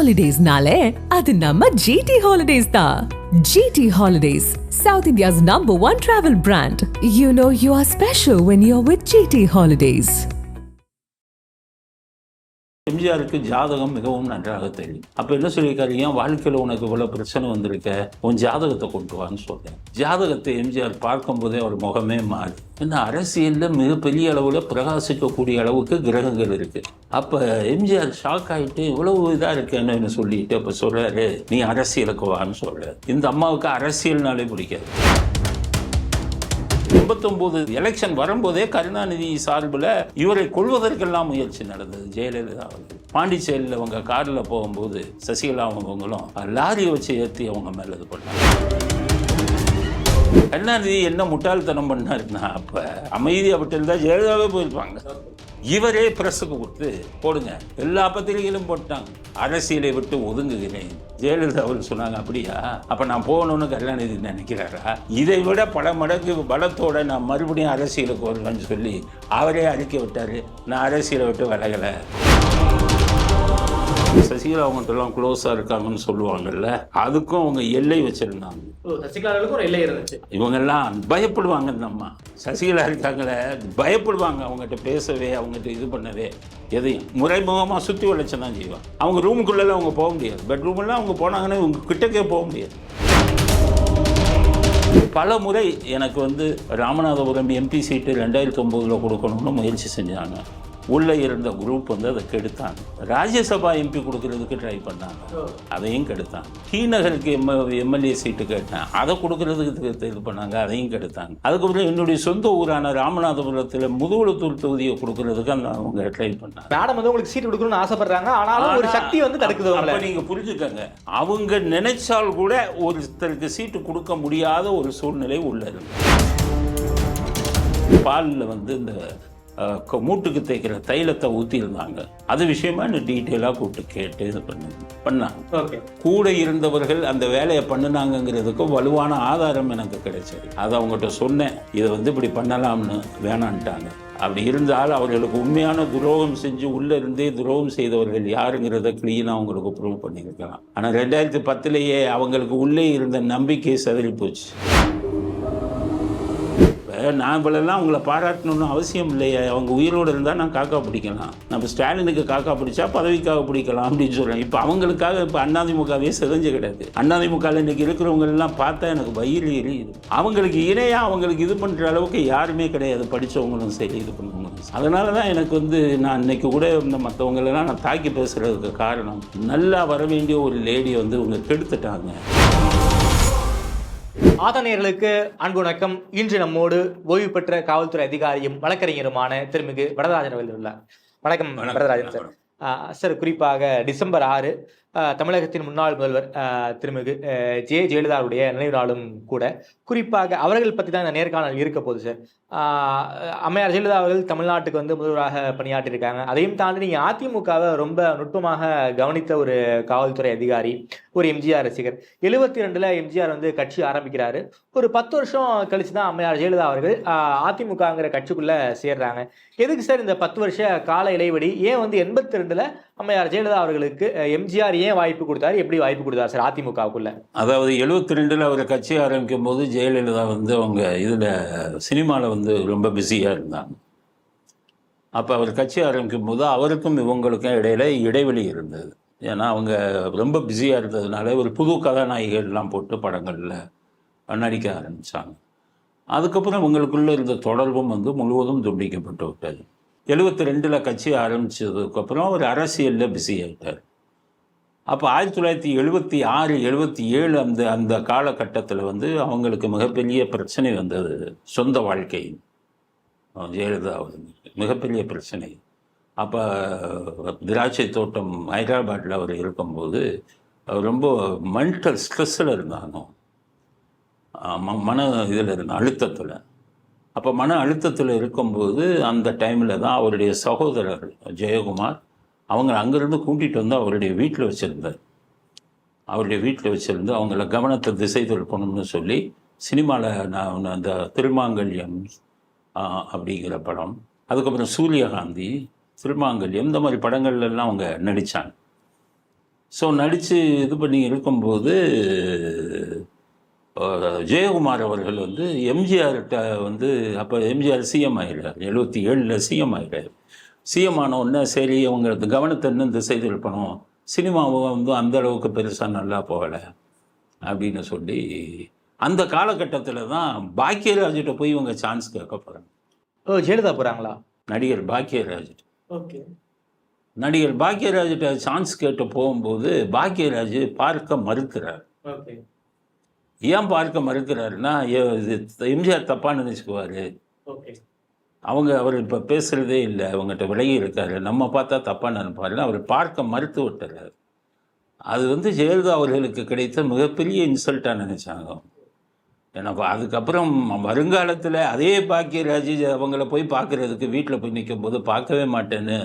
Holidays-nale, adu namma GT Holidays da. GT Holidays, South India's #1 travel brand. You know you are special when you're with GT Holidays. எம்ஜிஆருக்கு ஜாதகம் மிகவும் நன்றாக தெரியும். அப்போ என்ன சொல்லியிருக்காரு, ஏன் வாழ்க்கையில் உனக்கு இவ்வளோ பிரச்சனை வந்திருக்க, உன் ஜாதகத்தை கொண்டு வான்னு சொல்கிறேன். ஜாதகத்தை எம்ஜிஆர் பார்க்கும்போதே அவர் முகமே மாறி, ஏன்னா அரசியலில் மிகப்பெரிய அளவில் பிரகாசிக்கக்கூடிய அளவுக்கு கிரகங்கள் இருக்குது. அப்போ எம்ஜிஆர் ஷாக் ஆகிட்டு இவ்வளவு இதாக இருக்கேன்னு சொல்லிட்டு அப்போ சொல்கிறாரு, நீ அரசியலுக்கு வான்னு சொல்கிறார். இந்த அம்மாவுக்கு அரசியல்னாலே பிடிக்காது. 89 எலெக்ஷன் வரும்போதே கருணாநிதி சார்பில் இவரை கொள்வதற்கெல்லாம் முயற்சி நடந்தது. ஜெயலலிதா அவர்கள் பாண்டிச்சேரியில் அவங்க காரில் போகும்போது சசிகலா அவங்களும் லாரியை வச்சு ஏற்றி அவங்க மேலே இது பண்ணாங்க. கருணாநிதி என்ன முட்டாள்தனம் பண்ணாருன்னா, அப்போ அமைதியாக விட்டு ஜெயலலிதாவே போயிருப்பாங்க. இவரே பிரஸுக்கு கொடுத்து போடுங்க, எல்லா பத்திரிகைகளும் போட்டாங்க, அரசியலை விட்டு ஒதுங்குகிறேன். ஜெயலலிதா அவர்கள் சொன்னாங்க, அப்படியா, அப்போ நான் போகணும்னு கருணாநிதி நினைக்கிறாரா? இதை விட பல மடங்கு பலத்தோட நான் மறுபடியும் அரசியலுக்கு வருவேன்னு சொல்லி அவரே அறிக்கை விட்டார், நான் அரசியலை விட்டு விலகலை. சசிகலா அவங்கள்ட்டெல்லாம் க்ளோஸாக இருக்காங்கன்னு சொல்லுவாங்கல்ல, அதுக்கும் அவங்க எல்லை வச்சிருந்தாங்க. சசிகலாவுக்கும் ஒரு எல்லை இருந்துச்சு. இவங்கெல்லாம் பயப்படுவாங்க. இந்த அம்மா சசிகலா இருக்காங்களே, பயப்படுவாங்க அவங்ககிட்ட பேசவே, அவங்ககிட்ட இது பண்ணவே. எதையும் முறைமுகமாக சுற்றி வளைச்சு தான் செய்வாங்க. அவங்க ரூமுக்குள்ளெல்லாம் அவங்க போக முடியாது. பெட்ரூமெல்லாம் அவங்க போனாங்கன்னா இவங்க கிட்டக்கே போக முடியாது. பல முறை எனக்கு ராமநாதபுரம் எம்பி சீட்டு 2009 கொடுக்கணும்னு முயற்சி செஞ்சாங்க. உள்ளே இருந்த குரூப் அதை கெடுத்தாங்க. ராஜ்யசபா எம்பி கொடுக்கறதுக்கு ட்ரை பண்ணாங்க, அதையும் கெடுத்தாங்க. கீநகருக்கு எம்எல்ஏ சீட்டு கேட்டேன், அதை கொடுக்கறதுக்கு இது பண்ணாங்க, அதையும் கெடுத்தாங்க. அதுக்கப்புறம் என்னுடைய சொந்த ஊரான ராமநாதபுரத்தில் முதுகுளத்தூர் தொகுதியை கொடுக்கறதுக்கு அவங்க ட்ரை பண்ணாங்க. மேடம் உங்களுக்கு சீட் கொடுக்கணும்னு ஆசைப்படுறாங்க, ஆனாலும் ஒரு சக்தி தடுக்குது. அப்போ நீங்கள் புரிஞ்சுக்கங்க, அவங்க நினைச்சால் கூட ஒருத்தருக்கு சீட்டு கொடுக்க முடியாத ஒரு சூழ்நிலை உள்ள இருக்கு. பாலில் இந்த மூட்டுக்கு தேய்க்கிற தைலத்தை ஊற்றியிருந்தாங்க. அது விஷயமா என்ன டீட்டெயிலாக கூப்பிட்டு கேட்டு இது பண்ணாங்க. கூட இருந்தவர்கள் அந்த வேலையை பண்ணினாங்கிறதுக்கு வலுவான ஆதாரம் எனக்கு கிடைச்சது. அதை அவங்ககிட்ட சொன்னேன், இதை இப்படி பண்ணலாம்னு, வேணான்ட்டாங்க. அப்படி இருந்தால் அவர்களுக்கு உண்மையான துரோகம் செஞ்சு உள்ளே இருந்தே துரோகம் செய்தவர்கள் யாருங்கிறத கிளீனாக அவங்களுக்கு ப்ரூவ் பண்ணியிருக்கலாம். ஆனால் 2010 அவங்களுக்கு உள்ளே இருந்த நம்பிக்கை சிதறி போச்சு. நான் இவ்வளெல்லாம் அவங்கள பாராட்டணும்னு அவசியம் இல்லையே. அவங்க உயிரோடு இருந்தால் நான் காக்கா பிடிக்கலாம். நம்ம ஸ்டாலினுக்கு காக்கா பிடிச்சா பதவிக்காக பிடிக்கலாம் அப்படின்னு சொல்கிறேன். இப்போ அவங்களுக்காக இப்போ அண்ணாதிமுகவே சிதைஞ்சு கிடையாது. அண்ணாதிமுகவில் இன்றைக்கி இருக்கிறவங்களெல்லாம் பார்த்தா எனக்கு வயிறு எரியுது. அவங்களுக்கு இணையாக அவங்களுக்கு இது பண்ணுற அளவுக்கு யாருமே கிடையாது, படித்தவங்களும் சரி, இது பண்ணுறவங்களும். அதனால தான் எனக்கு நான் இன்றைக்கி கூட இந்த மற்றவங்களெல்லாம் நான் தாக்கி பேசுகிறதுக்கு காரணம், நல்லா வர வேண்டிய ஒரு லேடி இவங்க கெடுத்துட்டாங்க. ஆதனையர்களுக்கு அன்பு வணக்கம். இன்று நம்மோடு ஓய்வு பெற்ற காவல்துறை அதிகாரியும் வழக்கறிஞருமான திருமிகு வரதராஜன் அவர்கள் உள்ளார். வணக்கம் வரதராஜன் சார். சார், குறிப்பாக டிசம்பர் 6 தமிழகத்தின் முன்னாள் முதல்வர் திருமிகு ஜெயலலிதாவுடைய நினைவு நாளும் கூட. குறிப்பாக அவர்கள் பற்றி தான் இந்த நேர்காணல் இருக்க போகுது சார். அம்மையார் ஜெயலலிதா அவர்கள் தமிழ்நாட்டுக்கு முதல்வராக பணியாற்றியிருக்காங்க. அதையும் தாண்டி நீங்கள் அதிமுகவை ரொம்ப நுட்பமாக கவனித்த ஒரு காவல்துறை அதிகாரி, ஒரு எம்ஜிஆர் ரசிகர். 72 எம்ஜிஆர் கட்சி ஆரம்பிக்கிறாரு. ஒரு 10 வருஷம் கழிச்சு தான் அம்மையார் ஜெயலலிதா அவர்கள் அதிமுகங்கிற கட்சிக்குள்ளே சேர்றாங்க. எதுக்கு சார் இந்த 10 வருஷ கால இடைவெளி? ஏன் 82 அம்மையார் ஜெயலலிதா அவர்களுக்கு எம்ஜிஆர் ஏன் வாய்ப்பு கொடுத்தாரு, எப்படி வாய்ப்பு கொடுத்தாரு சார் அதிமுகவுக்குள்ள? அதாவது 72 அவர் கட்சி ஆரம்பிக்கும் போது ஜெயலலிதா அவங்க இதில் சினிமாவில் ரொம்ப பிஸியாக இருந்தாங்க. அப்போ அவர் கட்சி ஆரம்பிக்கும் போது அவருக்கும் இவங்களுக்கும் இடையில இடைவெளி இருந்தது. ஏன்னா அவங்க ரொம்ப பிஸியாக இருந்ததுனால ஒரு புது கதாநாயகர்கள்லாம் போட்டு படங்களில் நடிக்க ஆரம்பித்தாங்க. அதுக்கப்புறம் இவங்களுக்குள்ளே இருந்த தொடர்பும் முழுவதும் துண்டிக்கப்பட்டு விட்டது. 72 கட்சி ஆரம்பித்ததுக்கப்புறம் அவர் அரசியலில் பிஸி ஆகிட்டார். அப்போ 1976, 77 அந்த காலகட்டத்தில் அவங்களுக்கு மிகப்பெரிய பிரச்சனை வந்தது. சொந்த வாழ்க்கை ஜெயலலிதா மிகப்பெரிய பிரச்சனை. அப்போ திராட்சை தோட்டம் ஹைதராபாத்தில் அவர் இருக்கும்போது ரொம்ப மென்டல் ஸ்ட்ரெஸ்ஸில் இருந்தாங்க, மன இதில் இருந்த அழுத்தத்தில். அப்போ மன அழுத்தத்தில் இருக்கும்போது அந்த டைமில் தான் அவருடைய சகோதரர் ஜெயக்குமார் அங்கேருந்து கூட்டிகிட்டு அவருடைய வீட்டில் வச்சுருந்தார். அவருடைய வீட்டில் வச்சுருந்து அவங்கள கவனத்தை திசை திருப்பணும்னு சொல்லி சினிமாவில் நான் அந்த திருமாங்கல்யம் அப்படிங்கிற படம், அதுக்கப்புறம் சூரியகாந்தி, திருமாங்கல்யம், இந்த மாதிரி படங்கள்லாம் அவங்க நடித்தாங்க. ஸோ நடித்து இது பண்ணி இருக்கும்போது ஜெயக்குமார் அவர்கள் வந்து எம்ஜிஆர்கிட்ட வந்து அப்போ எம்ஜிஆர் சிஎம் ஆகிடுறார், 77 சிஎம் ஆகிடுறார். சிஎம் ஆன உடனே சரி அவங்க கவனத்தை இன்னும் திசை திருப்பணும், சினிமாவை வந்து அந்த அளவுக்கு பெருசாக நல்லா போகலை அப்படின்னு சொல்லி அந்த காலகட்டத்தில் தான் பாக்கியராஜிட்ட போய் இவங்க சான்ஸ் கேட்க போகிறாங்க. ஜெயலலிதா போகிறாங்களா? நடிகர் பாக்கியராஜ். ஓகே. நடிகர் பாக்கியராஜிட்ட சான்ஸ் கேட்டு போகும்போது பாக்கியராஜ் பார்க்க மறுக்கிறார். ஓகே. ஏன் பார்க்க மறுக்கிறாருன்னா எம்ஜிஆர் தப்பாக நினச்சிக்குவார், ஓகே, அவர் இப்போ பேசுகிறதே இல்லை, அவங்ககிட்ட விலகி இருக்காரு, நம்ம பார்த்தா தப்பாக நினைப்பாருன்னு அவர் பார்க்க மறுத்து விட்டுறாரு. அது வந்து ஜெயலலிதா அவர்களுக்கு கிடைத்த மிகப்பெரிய இன்சல்ட்டாக நினச்சாங்க. ஏன்னா அதுக்கப்புறம் வருங்காலத்தில் அதே பாக்கியராஜ் அவங்கள போய் பார்க்குறதுக்கு வீட்டில் போய் நிற்கும் போது பார்க்கவே மாட்டேன்னு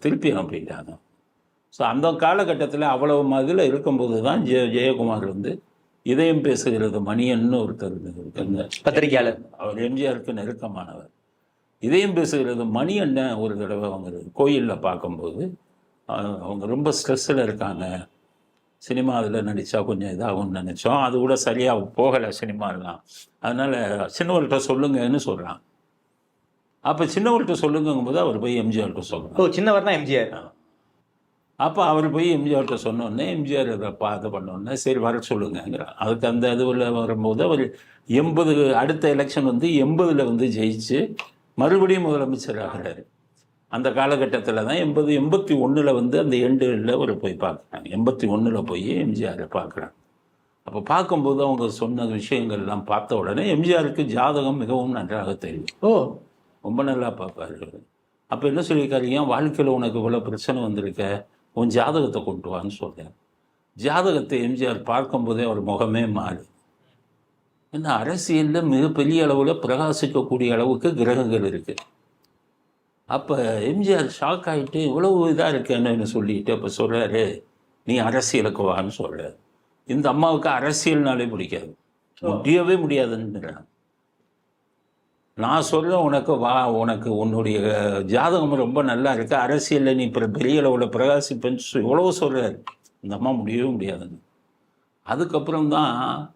திருப்பி அனுப்பிட்டாங்க. ஸோ அந்த காலகட்டத்தில் அவ்வளவு மதில் இருக்கும்போது தான் ஜெயக்குமார் வந்து இதயம் பேசுகிறது மணியன்னு ஒருத்தர் பத்திரிகையாளர், அவர் எம்ஜிஆருக்கு நெருக்கமானவர். இதயம் பேசுகிறது மணி அண்ணன் ஒரு தடவை அவங்க கோயிலில் பார்க்கும்போது அவங்க ரொம்ப ஸ்ட்ரெஸ்ஸில் இருக்காங்க, சினிமா அதில் நடித்தா கொஞ்சம் இதாகும்னு நினச்சோம், அது கூட சரியாக போகலை சினிமாலாம், அதனால் சின்னவர்கிட்ட சொல்லுங்கன்னு சொல்கிறான். அப்போ சின்னவர்கிட்ட சொல்லுங்கும்போது அவர் போய் எம்ஜிஆர்கிட்ட சொல்கிறார். ஓ, சின்னவர் தான் எம்ஜிஆர். அப்போ அவர் போய் எம்ஜிஆர்கிட்ட சொன்னோடனே எம்ஜிஆர் அதை பார்த்து பண்ணோடனே சரி வர சொல்லுங்கிறார். அதுக்கு அந்த இதுவில் வரும்போது அவர் 80 அடுத்த எலெக்ஷன் வந்து 80 வந்து ஜெயிச்சு மறுபடியும் முதலமைச்சர் ஆகிறாரு. அந்த காலகட்டத்தில் தான் 81 வந்து அந்த எண்டில் ஒரு போய் பார்க்குறாங்க. 81 போய் எம்ஜிஆரை பார்க்குறாங்க. அப்போ பார்க்கும்போது அவங்க சொன்ன விஷயங்கள்லாம் பார்த்த உடனே எம்ஜிஆருக்கு ஜாதகம் மிகவும் நன்றாக தெரியும். ஓ, ரொம்ப நல்லா பார்ப்பாரு. அப்போ என்ன சொல்லியிருக்காரு, ஏன் வாழ்க்கையில் உனக்கு இவ்வளோ பிரச்சனை வந்திருக்க, உன் ஜாதகத்தை கொண்டு வான்னு சொல்கிறேன். ஜாதகத்தை எம்ஜிஆர் பார்க்கும்போதே அவர் முகமே மாறு. ஏன்னா அரசியலில் மிகப்பெரிய அளவில் பிரகாசிக்கக்கூடிய அளவுக்கு கிரகங்கள் இருக்குது. அப்போ எம்ஜிஆர் ஷாக் ஆகிட்டு இவ்வளவு இதாக இருக்கேன்னு சொல்லிட்டு அப்போ சொல்கிறாரு, நீ அரசியலுக்கு வான்னு சொல்கிறார். இந்த அம்மாவுக்கு அரசியல்னாலே பிடிக்காது, முடியவே முடியாதுன்னுறாங்க. நான் சொல்கிறேன் உனக்கு வா, உனக்கு உன்னுடைய ஜாதகம் ரொம்ப நல்லா இருக்குது, அரசியலில் நீ பெரிய அளவில் பிரகாசிப்பேன்னு எவ்வளோ சொல்கிறாரு. இந்த அம்மா முடியவே முடியாதுன்னு. அதுக்கப்புறம் தான்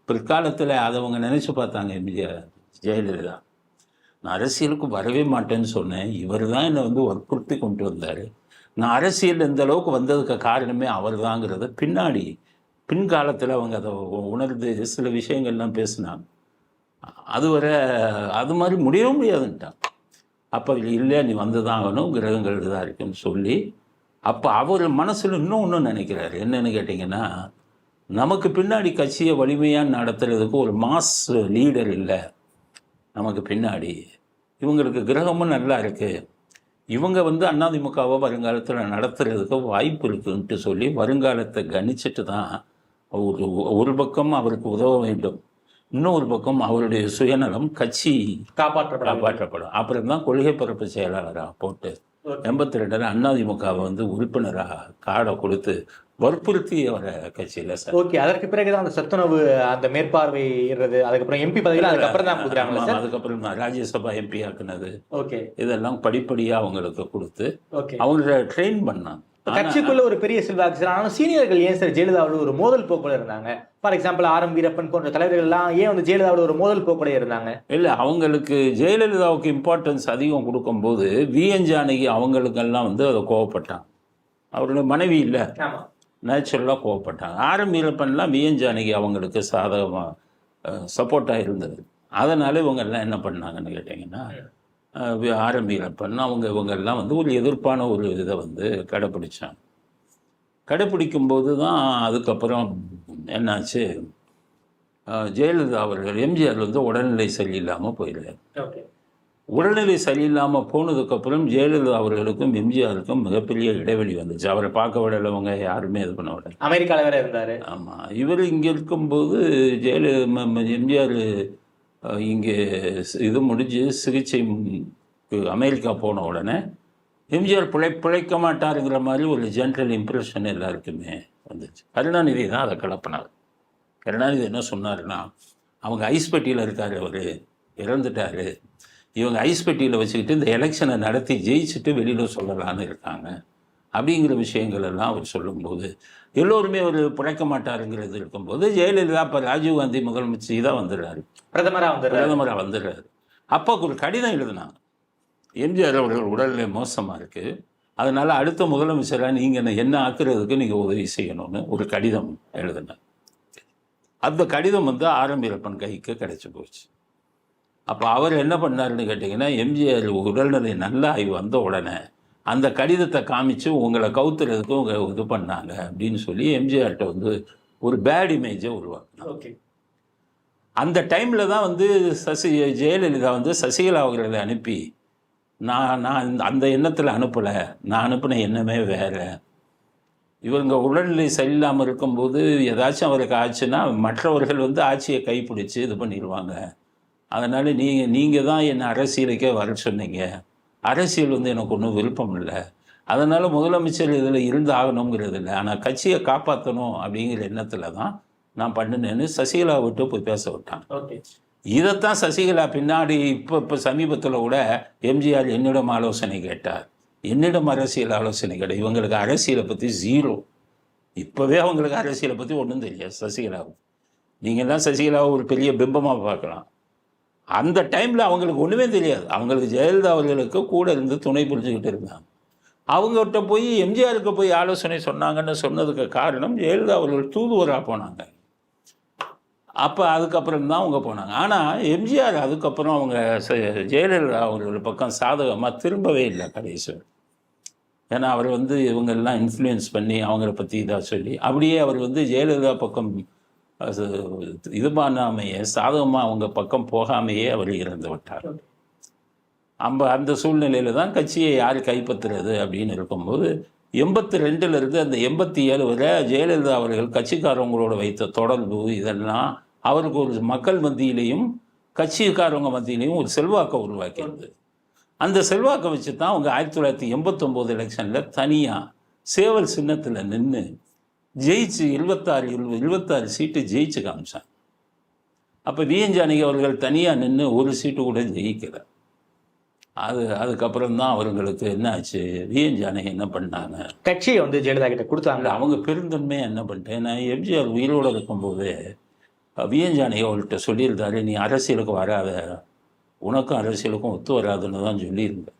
பிற்காலத்தில் அதை அவங்க நினச்சி பார்த்தாங்க எம்ஜிஆர் ஜெயலலிதா. நான் அரசியலுக்கு வரவே மாட்டேன்னு சொன்னேன், இவர் தான் என்னை வந்து வற்புறுத்தி கொண்டு வந்தார், நான் அரசியல் இந்த அளவுக்கு வந்ததுக்கு காரணமே அவர் தாங்கிறத பின்காலத்தில் அவங்க அதை உணர்ந்து சில விஷயங்கள்லாம் பேசினாங்க. அதுவரை அது மாதிரி முடியவும் முடியாதுன்ட்டான். அப்போ இல்லை நீ வந்து தான் ஆகணும், கிரகங்கள் இதாக இருக்குன்னு சொல்லி அப்போ அவர் மனசில் இன்னொன்று நினைக்கிறாரு. என்னென்னு கேட்டிங்கன்னா, நமக்கு பின்னாடி கட்சியை வலிமையாக நடத்துறதுக்கு ஒரு மாஸ் லீடர் இல்லை நமக்கு பின்னாடி, இவங்களுக்கு கிரகமும் நல்லா இருக்குது, இவங்க வந்து அதிமுகவை வருங்காலத்தில் நடத்துறதுக்கு வாய்ப்பு இருக்குன்ட்டு சொல்லி வருங்காலத்தை கணிச்சிட்டு தான் ஒரு பக்கம் அவருக்கு உதவ வேண்டும், இன்னொரு பக்கம் அவருடைய சுயநலம் கட்சி காப்பாற்றப்படும். அப்புறம் தான் கொள்கை பரப்பு செயலாளராக போட்டு 82 அதிமுகவை வந்து உறுப்பினராக கார்டை கொடுத்து வற்புறுத்தி அவரை கட்சியில் சார். ஓகே, அதற்கு பிறகுதான் அந்த சத்துணவு அந்த மேற்பார்வையிடுறது, அதுக்கப்புறம் எம்பி பதவியில் அதுக்கப்புறம் தான் கொடுக்குறாங்க. அதுக்கப்புறம் தான் ராஜ்யசபா எம்பி ஆக்குனது. ஓகே, இதெல்லாம் படிப்படியாக அவங்களுக்கு கொடுத்து அவங்கள ட்ரெயின் பண்ணாங்க. கட்சிக்குள்ள ஒரு பெரிய செல்வாக்கு சார். ஆனால் சீனியர்கள் ஏன் சார் ஜெயலலிதாவோட ஒரு மோதல் போக்குல இருந்தாங்க? For example RM. வீரப்பன் போன்ற தலைவர்கள்லாம் ஏன் வந்து ஜெயலலிதாவோட ஒரு மோதல் போக்குல இருந்தாங்க? இல்லை, அவங்களுக்கு ஜெயலலிதாவுக்கு இம்பார்ட்டன்ஸ் அதிகம் கொடுக்கும்போது விஎன் ஜானகி அவங்களுக்கெல்லாம் வந்து அதை கோவப்பட்டாங்க. அவரோட மனைவி இல்லை, நேச்சுரலாக கோவப்பட்டாங்க. ஆர்.எம். வீரப்பன்லாம் விஎன் ஜானகி அவங்களுக்கு சாதகமாக சப்போர்ட்டாக இருந்தது. அதனால இவங்கெல்லாம் என்ன பண்ணாங்கன்னு கேட்டிங்கன்னா, ஆர்.எம். வீரப்பன் இவங்கெல்லாம் வந்து ஒரு எதிர்ப்பான ஒரு இதை வந்து கடைப்பிடிச்சாங்க. கடைப்பிடிக்கும்போது தான் அதுக்கப்புறம் என்னாச்சு, ஜெயலலிதா அவர்கள் எம்ஜிஆர் வந்து உடல்நிலை சரியில்லாமல் போயிடுறாரு. உடல்நிலை சரியில்லாமல் போனதுக்கப்புறம் ஜெயலலிதா அவர்களுக்கும் எம்ஜிஆருக்கும் மிகப்பெரிய இடைவெளி வந்துச்சு. அவரை பார்க்க விடலவங்க யாருமே இது பண்ண விடல. அமெரிக்காவில் வேற இருந்தார். ஆமாம், இவர் இங்கே இருக்கும்போது எம்ஜிஆர் இங்கே இது முடிஞ்சு சிகிச்சை அமெரிக்கா போன உடனே எம்ஜிஆர் பிழைக்க மாட்டாருங்கிற மாதிரி ஒரு ஜென்ரல் இம்ப்ரெஷன் எல்லாருக்குமே வந்துச்சு. கருணாநிதி தான் அதை கிளப்பினார். கருணாநிதி என்ன சொன்னார்னா, அவங்க ஐஸ் பெட்டியில் இருக்கார், அவர் இறந்துட்டார், இவங்க ஐஸ் பெட்டியில் வச்சுக்கிட்டு இந்த எலெக்ஷனை நடத்தி ஜெயிச்சுட்டு வெளியில் சொல்லலான்னு இருக்காங்க அப்படிங்கிற விஷயங்கள் எல்லாம் அவர் சொல்லும்போது எல்லோருமே ஒரு பிழைக்க மாட்டாருங்கிறது இருக்கும்போது ஜெயலலிதா இப்போ ராஜீவ்காந்தி முதலமைச்சர் தான் வந்துடுறாரு, பிரதமராக வந்துடுறாரு. அப்போ ஒரு கடிதம் எழுதினாங்க, எம்ஜிஆர் அவர்கள் உடல்நிலை மோசமாக இருக்குது, அதனால் அடுத்த முதலமைச்சராக நீங்கள் என்ன ஆக்குறதுக்கு நீங்கள் உதவி செய்யணும்னு ஒரு கடிதம் எழுதினார். அந்த கடிதம் வந்து ஆர்.எம். வீரப்பன் கைக்கு கிடைச்சி போச்சு. அப்போ அவர் என்ன பண்ணாருன்னு கேட்டிங்கன்னா, எம்ஜிஆர் உடல்நிலை நல்லா ஆகி வந்த உடனே அந்த கடிதத்தை காமிச்சு உங்களை கவுத்துறதுக்கு உங்கள் இது பண்ணாங்க அப்படின்னு சொல்லி எம்ஜிஆர்கிட்ட வந்து ஒரு பேட் இமேஜை உருவாக்குனாங்க. அந்த டைமில் தான் வந்து ஜெயலலிதா வந்து சசிகலா அவர்களை அனுப்பி, நான் அந்த எண்ணத்தில் அனுப்பலை, நான் அனுப்பின எண்ணமே வேறு, இவங்க உடல்நிலை சரியில்லாமல் இருக்கும்போது ஏதாச்சும் அவருக்கு ஆச்சுன்னா மற்றவர்கள் வந்து ஆட்சியை கைப்பிடிச்சு இது பண்ணிடுவாங்க, அதனால் நீங்கள் தான் என்னை அரசியலுக்கே வர சொன்னீங்க, அரசியல் வந்து எனக்கு ஒன்றும் விருப்பம் இல்லை, அதனால் முதலமைச்சர் இதில் இருந்து ஆகணுங்கிறது இல்லை, ஆனால் கட்சியை காப்பாற்றணும் அப்படிங்கிற எண்ணத்தில் தான் நான் பண்ணினேன்னு சசிகலா விட்டு போய் பேச விட்டாங்க. இதைத்தான் சசிகலா பின்னாடி இப்போ சமீபத்தில் கூட எம்ஜிஆர் என்னிடம் ஆலோசனை கேட்டார், என்னிடம் அரசியல் ஆலோசனை கேட்டார். இவங்களுக்கு அரசியலை பற்றி ஜீரோ, இப்போவே அவங்களுக்கு அரசியலை பற்றி ஒன்றும் தெரியாது சசிகலாவுக்கு. நீங்கள் தான் சசிகலாவை ஒரு பெரிய பிம்பமாக பார்க்கலாம், அந்த டைமில் அவங்களுக்கு ஒன்றுமே தெரியாது. அவங்களுக்கு ஜெயலலிதா அவர்களுக்கு கூட இருந்து துணை புரிஞ்சுக்கிட்டு இருந்தாங்க. அவங்ககிட்ட போய் எம்ஜிஆருக்கு போய் ஆலோசனை சொன்னாங்கன்னு சொன்னதுக்கு காரணம் ஜெயலலிதா அவர்கள் தூதுவராக போனாங்க. அப்போ அதுக்கப்புறம் தான் அவங்க போனாங்க. ஆனால் எம்ஜிஆர் அதுக்கப்புறம் அவங்க ஜெயலலிதா அவர்கள் பக்கம் சாதகமாக திரும்பவே இல்லை கடைசி. ஏன்னா அவர் வந்து இவங்கெல்லாம் இன்ஃப்ளூயன்ஸ் பண்ணி அவங்கள பற்றி இதாக சொல்லி அப்படியே அவர் வந்து ஜெயலலிதா பக்கம் இது பண்ணாமையே, சாதகமாக அவங்க பக்கம் போகாமையே அவர் இறந்து விட்டார். அந்த சூழ்நிலையில் தான் கட்சியை யார் கைப்பற்றுறது அப்படின்னு இருக்கும்போது 82லேருந்து அந்த 87 வரை ஜெயலலிதா அவர்கள் கட்சிக்காரவங்களோட வைத்த தொடர்பு இதெல்லாம் அவருக்கு ஒரு மக்கள் மத்தியிலையும் கட்சிக்காரவங்க மத்தியிலையும் ஒரு செல்வாக்கை உருவாக்கியிருந்தது. அந்த செல்வாக்கை வச்சு தான் அவங்க 1989 எலெக்ஷனில் தனியாக சேவல் சின்னத்தில் நின்று ஜெயிச்சு 76 சீட்டு ஜெயிச்சு காமிச்சாங்க. அப்போ வி.என். ஜானகி அவர்கள் தனியாக நின்று ஒரு சீட்டு கூட ஜெயிக்கலை. அதுக்கப்புறம் தான் அவர்களுக்கு என்ன ஆச்சு, வி.என். ஜானகி என்ன பண்ணாங்க, கட்சியை வந்து ஜெயலலிதா கிட்ட கொடுத்தாங்க. அவங்க பெருந்தன்மையாக என்ன பண்ணிட்டேன், நான் எம்ஜிஆர் உயிரோடு இருக்கும்போது வி.என். ஜானகி அவர்கிட்ட சொல்லியிருந்தாரு, நீ அரசியலுக்கு வராத, உனக்கும் அரசியலுக்கும் ஒத்து வராதுன்னு தான் சொல்லியிருந்தேன்.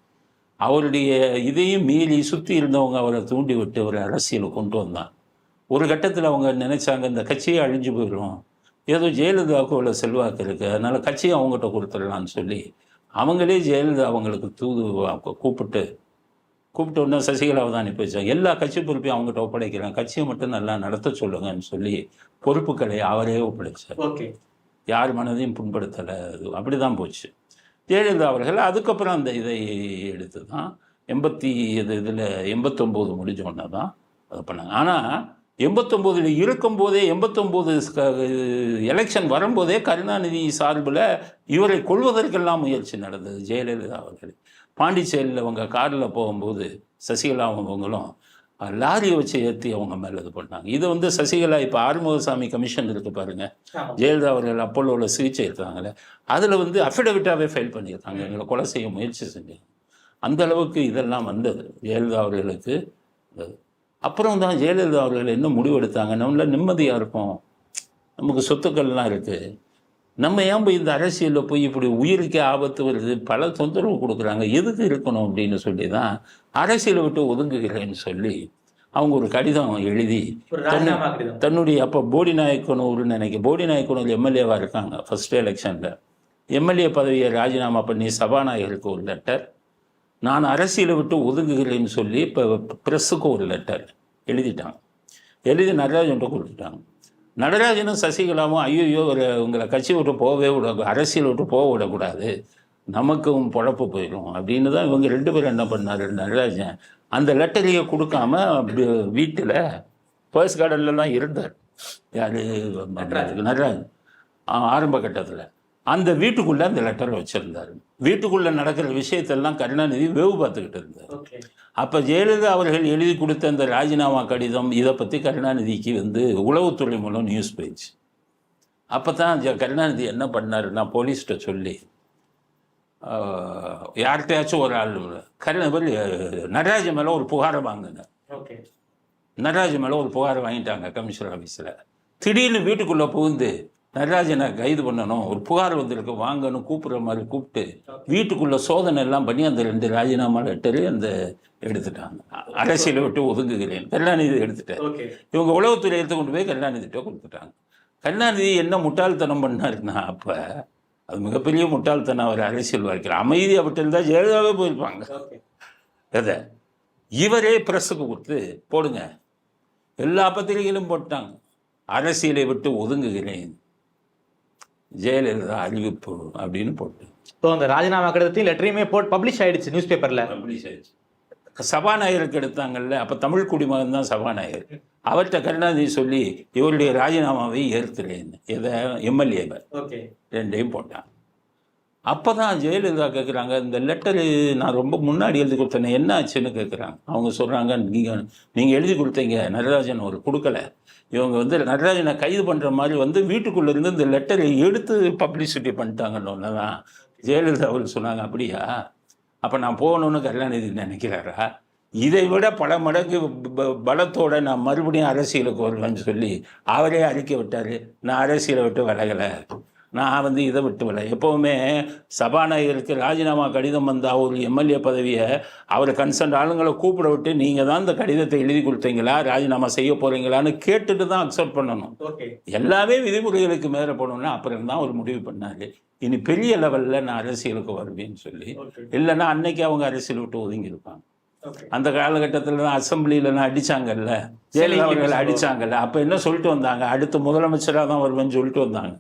அவருடைய இதையும் மீறி சுற்றி இருந்தவங்க அவரை தூண்டி விட்டு ஒரு அரசியலுக்கு கொண்டு வந்தாங்க. ஒரு கட்டத்தில் அவங்க நினைச்சாங்க இந்த கட்சியே அழிஞ்சு போயிடும், ஏதோ ஜெயலலிதாவுக்கு உள்ள செல்வாக்கு இருக்குது, அதனால் கட்சியை அவங்ககிட்ட கொடுத்துடலான்னு சொல்லி அவங்களே ஜெயலலிதா அவங்களுக்கு கூப்பிட்டு உடனே சசிகலாவை தான் அனுப்பி வச்சாங்க. எல்லா கட்சி பொறுப்பையும் அவங்ககிட்ட ஒப்படைக்கிறேன், கட்சியை மட்டும் நல்லா நடத்த சொல்லுங்கன்னு சொல்லி பொறுப்புகளை அவரே ஒப்படைச்சார். யார் மனதையும் புண்படுத்தலை, அப்படி தான் போச்சு. ஜெயலலிதா அவர்கள் அதுக்கப்புறம் அந்த இதை எடுத்து தான் 89 முடிஞ்சோடனே தான் அது பண்ணாங்க. ஆனால் 89 இருக்கும்போதே 89 எலெக்ஷன் வரும்போதே கருணாநிதி சார்பில் இவரை கொள்வதற்கெல்லாம் முயற்சி நடந்தது. ஜெயலலிதா அவர்கள் பாண்டிச்சேரியில் அவங்க காரில் போகும்போது சசிகலா அவங்களும் லாரியை வச்சு ஏற்றி அவங்க மேலே இது பண்ணாங்க. இது வந்து சசிகலா இப்போ ஆறுமுகசாமி கமிஷன் இருக்குது பாருங்கள், ஜெயலலிதா அவர்கள் அப்போலோவில் சிகிச்சை எடுத்தாங்களே, அதில் வந்து அஃபிடவிட்டாகவே ஃபைல் பண்ணியிருக்காங்க, எங்களை கொலை செய்ய முயற்சி செஞ்சாங்க. அந்த அளவுக்கு இதெல்லாம் வந்தது ஜெயலலிதா அவர்களுக்கு. அப்புறம் தான் ஜெயலலிதா அவர்கள் என்ன முடிவெடுத்தாங்க, நம்மள நிம்மதியாக இருக்கும், நமக்கு சொத்துக்கள்லாம் இருக்குது, நம்ம ஏன் போய் இந்த அரசியலில் போய் இப்படி உயிருக்கே ஆபத்து வருது, பல தொந்தரவு கொடுக்குறாங்க, எதுக்கு இருக்கணும் அப்படின்னு சொல்லி தான் அரசியலை விட்டு ஒதுங்குகிறேன்னு சொல்லி அவங்க ஒரு கடிதம் எழுதி தன்னுடைய அப்போ போடி நாயக்கனூர் எம்எல்ஏவாக இருக்காங்க ஃபஸ்ட்டு எலெக்ஷனில், எம்எல்ஏ பதவியை ராஜினாமா பண்ணி சபாநாயகருக்கு ஒரு லெட்டர், நான் அரசியலை விட்டு ஒதுங்குகிறேன்னு சொல்லி இப்போ ப்ரெஸ்ஸுக்கு ஒரு லெட்டர் எழுதி நடராஜன்ட்ட கொடுத்துட்டாங்க. நடராஜனும் சசிகலாவும் ஐயோ உங்களை கட்சி விட்டு போகவே விட, அரசியல் விட்டு போக விடக்கூடாது, நமக்கும் பொழப்பு போயிடும் அப்படின்னு தான் இவங்க 2 பேரும் என்ன பண்ணார், நடராஜன் அந்த லெட்டரையே கொடுக்காம வீட்டில் பர்ஸ் கார்டன்லாம் இருந்தார். யார், நடராஜன் ஆரம்ப கட்டத்தில் அந்த வீட்டுக்குள்ளே அந்த லெட்டரை வச்சுருந்தார். வீட்டுக்குள்ளே நடக்கிற விஷயத்தெல்லாம் கருணாநிதி வேவு பார்த்துக்கிட்டு இருந்தார். அப்போ ஜெயலலிதா அவர்கள் எழுதி கொடுத்த அந்த ராஜினாமா கடிதம் இதை பற்றி கருணாநிதிக்கு வந்து உளவுத்துறை மூலம் நியூஸ் போயிடுச்சு. அப்போ தான் கருணாநிதி என்ன பண்ணாருன்னா போலீஸ்கிட்ட சொல்லி யார்கிட்டையாச்சும் ஒரு ஆள் நடராஜன் மேலே ஒரு புகாரை வாங்குங்க, ஓகே. நடராஜன் மேலே ஒரு புகார் வாங்கிட்டாங்க கமிஷனர் ஆஃபீஸில். திடீர்னு வீட்டுக்குள்ளே புகுந்து நடராஜனை கைது பண்ணணும், ஒரு புகார் வந்திருக்கு வாங்கணும் கூப்பிட்ற மாதிரி கூப்பிட்டு வீட்டுக்குள்ளே சோதனை எல்லாம் பண்ணி அந்த 2 ராஜினாமா லெட்டரு அந்த எடுத்துட்டாங்க. அரசியலை விட்டு ஒதுங்குகிறேன் கருணாநிதி எடுத்துட்டேன். இவங்க உளவுத்துறை எடுத்து கொண்டு போய் கருணாநிதிட்ட கொடுத்துட்டாங்க. கருணாநிதி என்ன முட்டாள்தனம் பண்ணாருன்னா, அப்போ அது மிகப்பெரிய முட்டாள்தனம். அவர் அரசியல் வாழ்க்கையில் அமைதியாக விட்டு இருந்தால் ஜெயலலிதாவே போயிருப்பாங்க. எதை இவரே ப்ரெஸ்ஸுக்கு கொடுத்து போடுங்க, எல்லா பத்திரிகைகளும் போட்டாங்க, அரசியலை விட்டு ஒதுங்குகிறேன் ஜெயலலிதா அறிவிப்பு அப்படின்னு போட்டு. ஸோ அந்த ராஜினாமா கடிதத்தையும் லெட்டரையுமே போட்டு பப்ளிஷ் ஆயிடுச்சு நியூஸ் பேப்பரில். பப்ளிஷ் ஆயிடுச்சு. சபாநாயகருக்கு எடுத்தாங்கல்ல, அப்போ தமிழ் குடிமகன் தான் சபாநாயகர். அவர்கிட்ட கருணாநிதி சொல்லி இவருடைய ராஜினாமாவை ஏற்கிறேன், எதை எம்எல்ஏவை 2ஐயும் போட்டான். அப்போ தான் ஜெயலலிதா கேட்குறாங்க, இந்த லெட்டரு நான் ரொம்ப முன்னாடி எழுதி கொடுத்தேன் என்ன ஆச்சுன்னு கேட்குறாங்க. அவங்க சொல்கிறாங்க, நீங்கள் எழுதி கொடுத்தீங்க, நடராஜன் ஒரு கொடுக்கல, இவங்க வந்து நடராஜனை கைது பண்ணுற மாதிரி வீட்டுக்குள்ளே இருந்து இந்த லெட்டரை எடுத்து பப்ளிசிட்டி பண்ணிட்டாங்கன்னு தான் ஜெயலலிதா அவருக்கு சொன்னாங்க. அப்படியா, அப்போ நான் போகணுன்னு கருணாநிதி நினைக்கிறாரா? இதை விட பல மடங்கு பலத்தோடு நான் மறுபடியும் அரசியலுக்கு வருவேன்னு சொல்லி அவரே அறிக்கை விட்டார், நான் அரசியலை விட்டு விலகலை, நான் இதை விட்டு வில. எப்போவுமே சபாநாயகருக்கு ராஜினாமா கடிதம் வந்தால் ஒரு எம்எல்ஏ பதவியை அவரை கன்சர்ன் ஆளுங்களை கூப்பிட விட்டு நீங்கள் தான் இந்த கடிதத்தை எழுதி கொடுத்தீங்களா, ராஜினாமா செய்ய போகிறீங்களான்னு கேட்டுட்டு தான் அக்செப்ட் பண்ணணும். எல்லாமே விதிமுறைகளுக்கு மேலே போகணும்னா அப்புறம் தான் ஒரு முடிவு பண்ணார், இனி பெரிய லெவலில் நான் அரசியலுக்கு வருவேன்னு சொல்லி. இல்லைன்னா அன்னைக்கு அவங்க அரசியல் விட்டு ஒதுங்கியிருப்பாங்க. அந்த காலகட்டத்தில் தான் அசம்பிளியில் அடித்தாங்கல்ல, ஜெயலலிதா அவர்கள் அடித்தாங்கல்ல, அப்போ என்ன சொல்லிட்டு வந்தாங்க, அடுத்த முதலமைச்சராக தான் வருவேன்னு சொல்லிட்டு வந்தாங்க.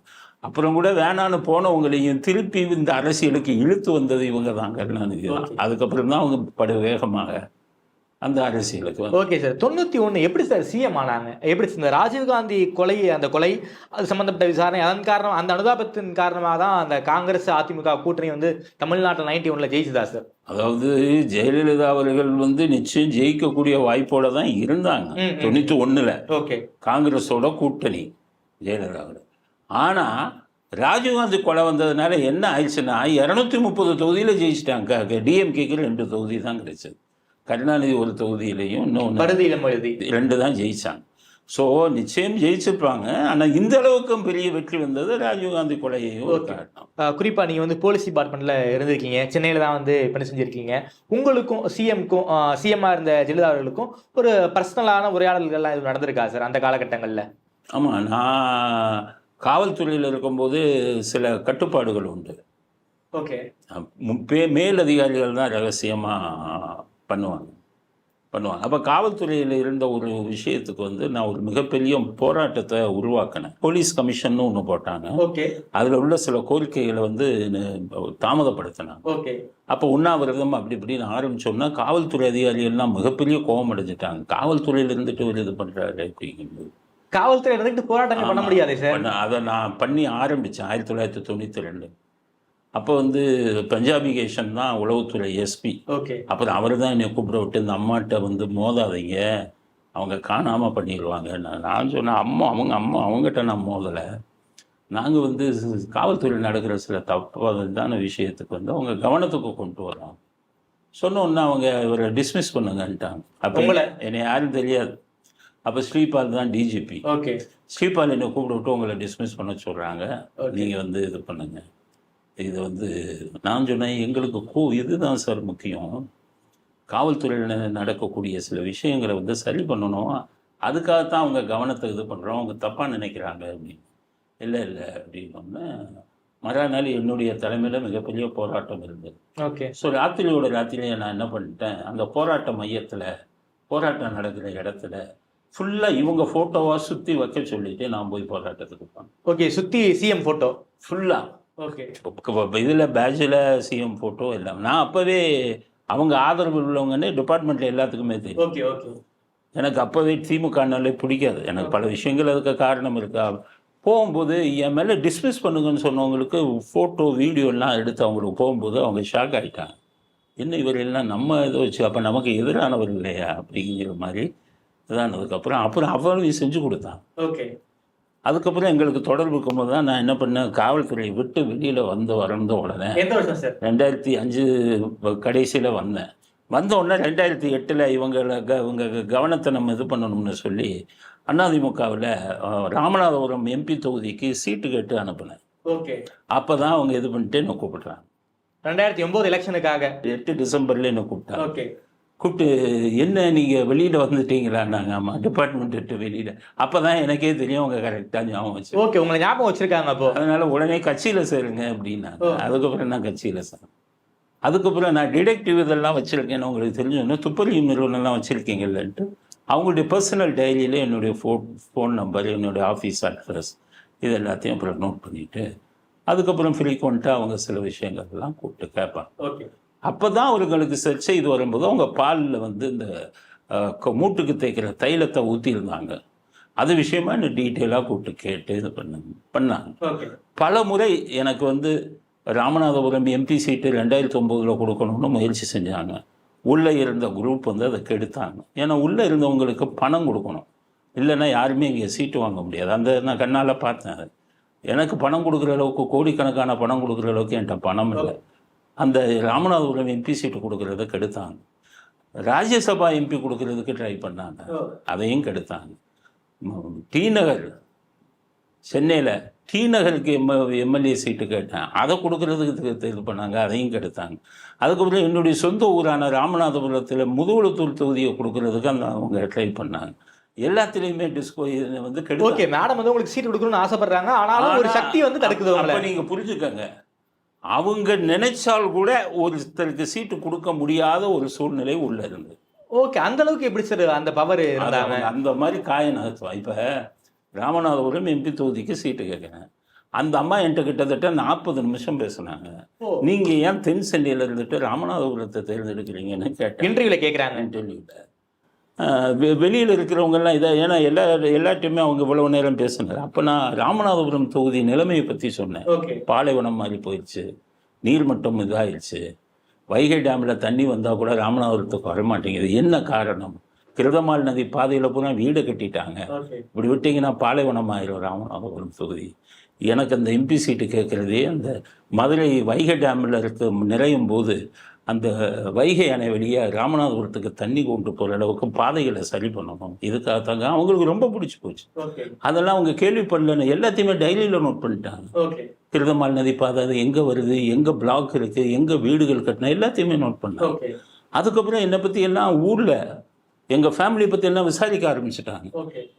அப்புறம் கூட வேணான்னு போனவங்களையும் திருப்பி இந்த அரசியலுக்கு இழுத்து வந்தது இவங்க தான், கருணாநிதி தான். அதுக்கப்புறம் தான் அவங்க படு வேகமாக அந்த அரசியலுக்கு. ஓகே சார், 91 எப்படி சார் சிஎம் ஆனாங்க? எப்படி இந்த ராஜீவ்காந்தி அந்த கொலை அது சம்பந்தப்பட்ட விசாரணை, அதன் காரணம் அந்த அனுதாபத்தின் காரணமாக தான் அந்த காங்கிரஸ் அதிமுக கூட்டணி தமிழ்நாட்டில் 91 ஜெயிச்சுதா சார்? அதாவது ஜெயலலிதா அவர்கள் நிச்சயம் ஜெயிக்கக்கூடிய வாய்ப்போட தான் இருந்தாங்க 91. ஓகே, காங்கிரஸோட கூட்டணி ஜெயலலிதாவோட. ஆனால் ராஜீவ்காந்தி கொலை வந்ததுனால என்ன ஆயிடுச்சுன்னா 230 தொகுதியில் ஜெயிச்சிட்டாங்க. டிஎம்கேக்கு 2 தொகுதி தான் கிடைச்சது, கருணாநிதி ஒரு தொகுதியிலையும் இன்னொன்று 2 தான் ஜெயிச்சாங்க. ஸோ நிச்சயம் ஜெயிச்சிருப்பாங்க. ஆனால் இந்த அளவுக்கும் பெரிய வெற்றி வந்தது ராஜீவ்காந்தி கொலையையும் ஒரு காரணம். குறிப்பாக நீங்கள் போலீஸ் டிபார்ட்மெண்ட்டில் இருந்திருக்கீங்க, சென்னையில் தான் பணி செஞ்சுருக்கீங்க. உங்களுக்கும் சிஎம்மாக இருந்த ஜெயலலிதா அவர்களுக்கும் ஒரு பர்சனலான உரையாடல்கள்லாம் இது நடந்திருக்கா சார் அந்த காலகட்டங்களில்? ஆமாம், நான் காவல்துறையில் இருக்கும்போது சில கட்டுப்பாடுகள் உண்டு. ஓகே, மேலதிகாரிகள் தான் ரகசியமாக பண்ணுவாங்க. அப்போ காவல்துறையில் இருந்த ஒரு விஷயத்துக்கு நான் ஒரு மிகப்பெரிய போராட்டத்தை உருவாக்கினேன். போலீஸ் கமிஷன் ஒன்று போட்டாங்க. ஓகே, அதில் உள்ள சில கோரிக்கைகளை தாமதப்படுத்தினாங்க. ஓகே, அப்போ உண்ணாவிரதம் அப்படி இப்படின்னு ஆரம்பிச்சோம்னா காவல்துறை அதிகாரிகள்லாம் மிகப்பெரிய கோபம் அடைஞ்சிட்டாங்க. காவல்துறையில் இருந்துட்டு ஒரு இது பண்ணுறாரு அப்படிங்கும்போது காவல்துறை இருந்துட்டு போராட்டங்கள் பண்ண முடியாது சார். அதை நான் பண்ணி ஆரம்பித்தேன் 1992. அப்போ பஞ்சாபி கேஷன் தான் உளவுத்துறை எஸ்பி. ஓகே, அப்புறம் அவர் தான் என்னை கூப்பிட விட்டு இந்த அம்மாட்ட மோதாதீங்க, அவங்க காணாமல் பண்ணிடுவாங்க. நான் சொன்னேன், அவங்ககிட்ட நான் மோதலை, நாங்கள் காவல்துறையில் நடக்கிற சில தப்பான விஷயத்துக்கு அவங்க கவனத்துக்கு கொண்டு வரோம் சொன்னோன்னா அவங்க இவரை டிஸ்மிஸ் பண்ணுங்கன்ட்டாங்க. அப்போ என்னை யாரும் தெரியாது. அப்போ ஸ்ரீபால் தான் டிஜிபி. ஓகே, ஸ்ரீபால் என்னை கூப்பிட விட்டு உங்களை டிஸ்மிஸ் பண்ண சொல்கிறாங்க, நீங்கள் இது பண்ணுங்க. இது நான் சொன்னேன், எங்களுக்கு இதுதான் சார் முக்கியம், காவல்துறையில் நடக்கக்கூடிய சில விஷயங்களை சரி பண்ணணும், அதுக்காகத்தான் அவங்க கவனத்தை இது பண்ணுறோம், அவங்க தப்பாக நினைக்கிறாங்க அப்படின்னு. இல்லை அப்படின்னு மறுநாள் என்னுடைய தலைமையில் மிகப்பெரிய போராட்டம் இருந்தது. ஓகே, ஸோ ராத்திரியே நான் என்ன பண்ணிட்டேன், அந்த போராட்ட மையத்தில் போராட்டம் நடக்கிற இடத்துல ஃபுல்லாக இவங்க ஃபோட்டோவாக சுற்றி வைக்க சொல்லிட்டு நான் போய் போராட்டத்துக்கு போனேன். ஓகே, சுற்றி சிஎம் ஃபோட்டோ ஃபுல்லாக. ஓகே, இதில் பேட்சில் சிஎம் ஃபோட்டோ எல்லாம் நான் அப்போவே அவங்க ஆதரவு உள்ளவங்கன்னு டிபார்ட்மெண்ட்டில் எல்லாத்துக்குமே தெரியும். ஓகே, ஓகே, எனக்கு அப்போவே திமுகனாலே பிடிக்காது, எனக்கு பல விஷயங்கள் அதுக்கு காரணம் இருக்கா. போகும்போது என் மேலே டிஸ்மிஸ் பண்ணுங்கன்னு சொன்னவங்களுக்கு ஃபோட்டோ வீடியோலாம் எடுத்து அவங்களுக்கு போகும்போது அவங்க ஷாக் ஆகிட்டாங்க, என்ன இவர் எல்லாம் நம்ம இதை வச்சு அப்போ நமக்கு எதிரானவர் இல்லையா அப்படிங்கிற மாதிரி இதானதுக்கப்புறம் அப்புறம் அவரையும் செஞ்சு கொடுத்தான். ஓகே, அதுக்கப்புறம் எங்களுக்கு தொடர்பு இருக்கும்போது தான் நான் என்ன பண்ணேன், காவல்துறையை விட்டு வெளியில் வந்த உடனே 2005 கடைசியில் வந்தேன். வந்த உடனே 2008 இவங்க கவனத்தை நம்ம இது பண்ணணும்னு சொல்லி அதிமுகவில் ராமநாதபுரம் எம்பி தொகுதிக்கு சீட்டு கேட்டு அனுப்புனேன். ஓகே. அப்போ தான் அவங்க இது பண்ணிட்டு என்ன கூப்பிட்றாங்க. 2009 எலெக்ஷனுக்காக 8 டிசம்பர்ல என்ன கூப்பிட்டாங்க. ஓகே. கூப்பிட்டு என்ன நீங்கள் வெளியில் வந்துட்டீங்களான்னாங்க. ஆமாம், டிபார்ட்மெண்ட் விட்டு வெளியில். அப்போ தான் எனக்கே தெரியும் அவங்க கரெக்டாக ஞாபகம் வச்சு. ஓகே, உங்களை ஞாபகம் வச்சுருக்காங்க. அப்போ அதனால் உடனே கட்சியில் சேருங்க அப்படின்னாங்க. அதுக்கப்புறம் நான் கட்சியில் சேரேன். அதுக்கப்புறம் நான் டிடெக்டிவ் இதெல்லாம் வச்சுருக்கேன்னு உங்களுக்கு தெரிஞ்சோன்னா துப்பறியும் நிறுவனம்லாம் வச்சுருக்கீங்கல்லன்ட்டு அவங்களுடைய பர்சனல் டைரியில் என்னுடைய ஃபோன் நம்பர், என்னுடைய ஆஃபீஸ் அட்ரஸ் இது எல்லாத்தையும் அப்புறம் நோட் பண்ணிவிட்டு அதுக்கப்புறம் ஃப்ரீக்வெண்ட்டாக அவங்க சில விஷயங்கள்லாம் கூப்பிட்டு கேட்பாங்க. ஓகே. அப்போ தான் அவர்களுக்கு சர்ச்சை இது வரும்போது அவங்க பாலில் வந்து இந்த மூட்டுக்கு தேய்க்கிற தைலத்தை ஊற்றியிருந்தாங்க. அது விஷயமா என்ன டீட்டெயிலாக கூப்பிட்டு கேட்டு இது பண்ணாங்க. பல முறை எனக்கு வந்து ராமநாதபுரம் எம்பி சீட்டு 2009 கொடுக்கணும்னு முயற்சி செஞ்சாங்க. உள்ளே இருந்த குரூப் வந்து அதை கெடுத்தாங்க. ஏன்னா உள்ளே இருந்தவங்களுக்கு பணம் கொடுக்கணும், இல்லைன்னா யாருமே இங்கே சீட்டு வாங்க முடியாது. அந்த நான் கண்ணால் பார்த்தேன். அது எனக்கு பணம் கொடுக்குற அளவுக்கு, கோடிக்கணக்கான பணம் கொடுக்குற அளவுக்கு என்கிட்ட பணம் இல்லை. அந்த ராமநாதபுரம் எம்பி சீட்டு கொடுக்குறத கெடுத்தாங்க. ராஜ்யசபா எம்பி கொடுக்கறதுக்கு ட்ரை பண்ணாங்க, அதையும் கெடுத்தாங்க. டி நகர், சென்னையில் டி நகருக்கு எம்எல்ஏ சீட்டு கேட்டேன், அதை கொடுக்கறதுக்கு இது பண்ணாங்க, அதையும் கெடுத்தாங்க. அதுக்கப்புறம் என்னுடைய சொந்த ஊரான ராமநாதபுரத்தில் முதுகுளத்தூர் தொகுதியை கொடுக்கறதுக்கு அவங்க ட்ரை பண்ணாங்க. எல்லாத்துலேயுமே டிஸ்கோ வந்து கெடுத்து. ஓகே, மேடம் வந்து உங்களுக்கு சீட் கொடுக்கணும்னு ஆசைப்படுறாங்க, ஆனாலும் ஒரு சக்தி வந்து தடுக்குது. அப்போ நீங்கள் புரிஞ்சுக்கங்க, அவங்க நினைச்சால் கூட ஒருத்தருக்கு சீட்டு கொடுக்க முடியாத ஒரு சூழ்நிலை உள்ள இருந்து. ஓகே, அந்த அளவுக்கு எப்படி சார் அந்த பவர் இருந்தாங்க? அந்த மாதிரி காயநகத்துவம். இப்போ ராமநாதபுரம் எம்பி தொகுதிக்கு சீட்டு கேட்குறேன். அந்த அம்மா என்கிட்ட கிட்டத்தட்ட 40 நிமிஷம் பேசுனாங்க. நீங்கள் ஏன் தென் சென்னையில் இருந்துட்டு ராமநாதபுரத்தை தேர்ந்தெடுக்கிறீங்கன்னு கேட்டேன். இன்டர்வியூவில் கேட்குறாங்க. இன்டர்வியூவில் வெளியில் இருக்கிறவங்கெல்லாம் இதை, ஏன்னா எல்லாத்தையுமே அவங்க இவ்வளவு நேரம் பேசினார். அப்போ நான் ராமநாதபுரம் தொகுதி நிலைமையை பற்றி சொன்னேன். பாலைவனம் மாதிரி போயிடுச்சு, நீர்மட்டம் இதாகிடுச்சு, வைகை டேமில் தண்ணி வந்தால் கூட ராமநாதபுரத்துக்கு வரமாட்டேங்குது. என்ன காரணம்? கிருதமால் நதி பாதையில் பூரா வீடை கட்டிட்டாங்க. இப்படி விட்டிங்கன்னா பாலைவனம் ஆயிரும் ராமநாதபுரம் தொகுதி. எனக்கு அந்த எம்பி சீட்டு கேட்குறதே அந்த மதுரை வைகை டேமில் இருக்க நிறையும் போது அந்த வைகை அணை வெளியே ராமநாதபுரத்துக்கு தண்ணி கொண்டு போகிற அளவுக்கு பாதைகளை சரி பண்ணணும். இதுக்காகத்தாங்க அவங்களுக்கு ரொம்ப பிடிச்சி போச்சு. அதெல்லாம் அவங்க கேள்விப்படலன்னு எல்லாத்தையுமே டைரியில் நோட் பண்ணிட்டாங்க. கிருதமால் நதி பாதை அது எங்கே வருது, எங்கே பிளாக் இருக்குது, எங்கே வீடுகள் கட்டினா எல்லாத்தையுமே நோட் பண்ணாங்க. அதுக்கப்புறம் என்னை பற்றி எல்லாம் ஊரில் எங்கள் ஃபேமிலியை பற்றி எல்லாம் விசாரிக்க ஆரம்பிச்சிட்டாங்க.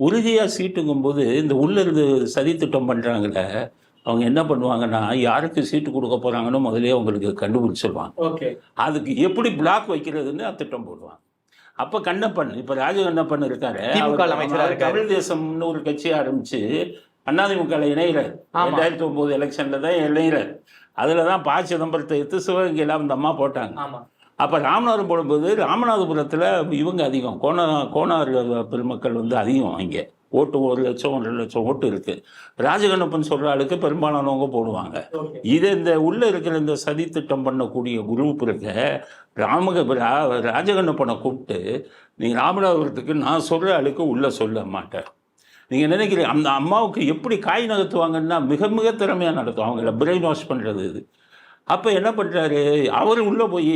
உறுதியாக சீட்டுங்கும்போது இந்த உள்ளிருந்து சதி திட்டம் பண்ணுறாங்களே, அவங்க என்ன பண்ணுவாங்கன்னா யாருக்கு சீட்டு கொடுக்க போகிறாங்கன்னு முதலே அவங்களுக்கு கண்டுபிடிச்சிருவாங்க. அதுக்கு எப்படி பிளாக் வைக்கிறதுன்னு திட்டம் போடுவாங்க. அப்போ கண்ணப்பன், இப்போ ராஜகண்ணப்பன் இருக்காரு, தமிழ் தேசம்னு ஒரு கட்சி ஆரம்பித்து அதிமுக இணைகிறார். 2009 எலெக்ஷனில் தான் இணைகிறார். அதில் தான் ப. சிதம்பரத்தை எடுத்து சிவகங்கையில் அந்த அம்மா போட்டாங்க. அப்போ ராமநாதபுரம் போடும்போது ராமநாதபுரத்தில் இவங்க அதிகம், கோனார் பெருமக்கள் வந்து அதிகம். அங்கே ஓட்டு 1 லட்சம் 1.5 லட்சம் ஓட்டு இருக்குது. ராஜகண்ணப்பன் சொல்கிற ஆளுக்கு பெரும்பாலானவங்க போடுவாங்க. இது இந்த உள்ளே இருக்கிற இந்த சதி திட்டம் பண்ணக்கூடிய குரூப் இருக்க ராஜகண்ணப்பனை கூப்பிட்டு நீங்கள் ராமநாதபுரத்துக்கு நான் சொல்கிற ஆளுக்கு உள்ளே சொல்ல மாட்டேன். நீங்கள் நினைக்கிறீங்க அந்த அம்மாவுக்கு எப்படி காய் நகர்த்துவாங்கன்னா மிக மிக திறமையாக நடத்தும், அவங்கள பிரெயின் வாஷ் பண்ணுறது இது. அப்போ என்ன பண்ணுறாரு, அவர் உள்ளே போய்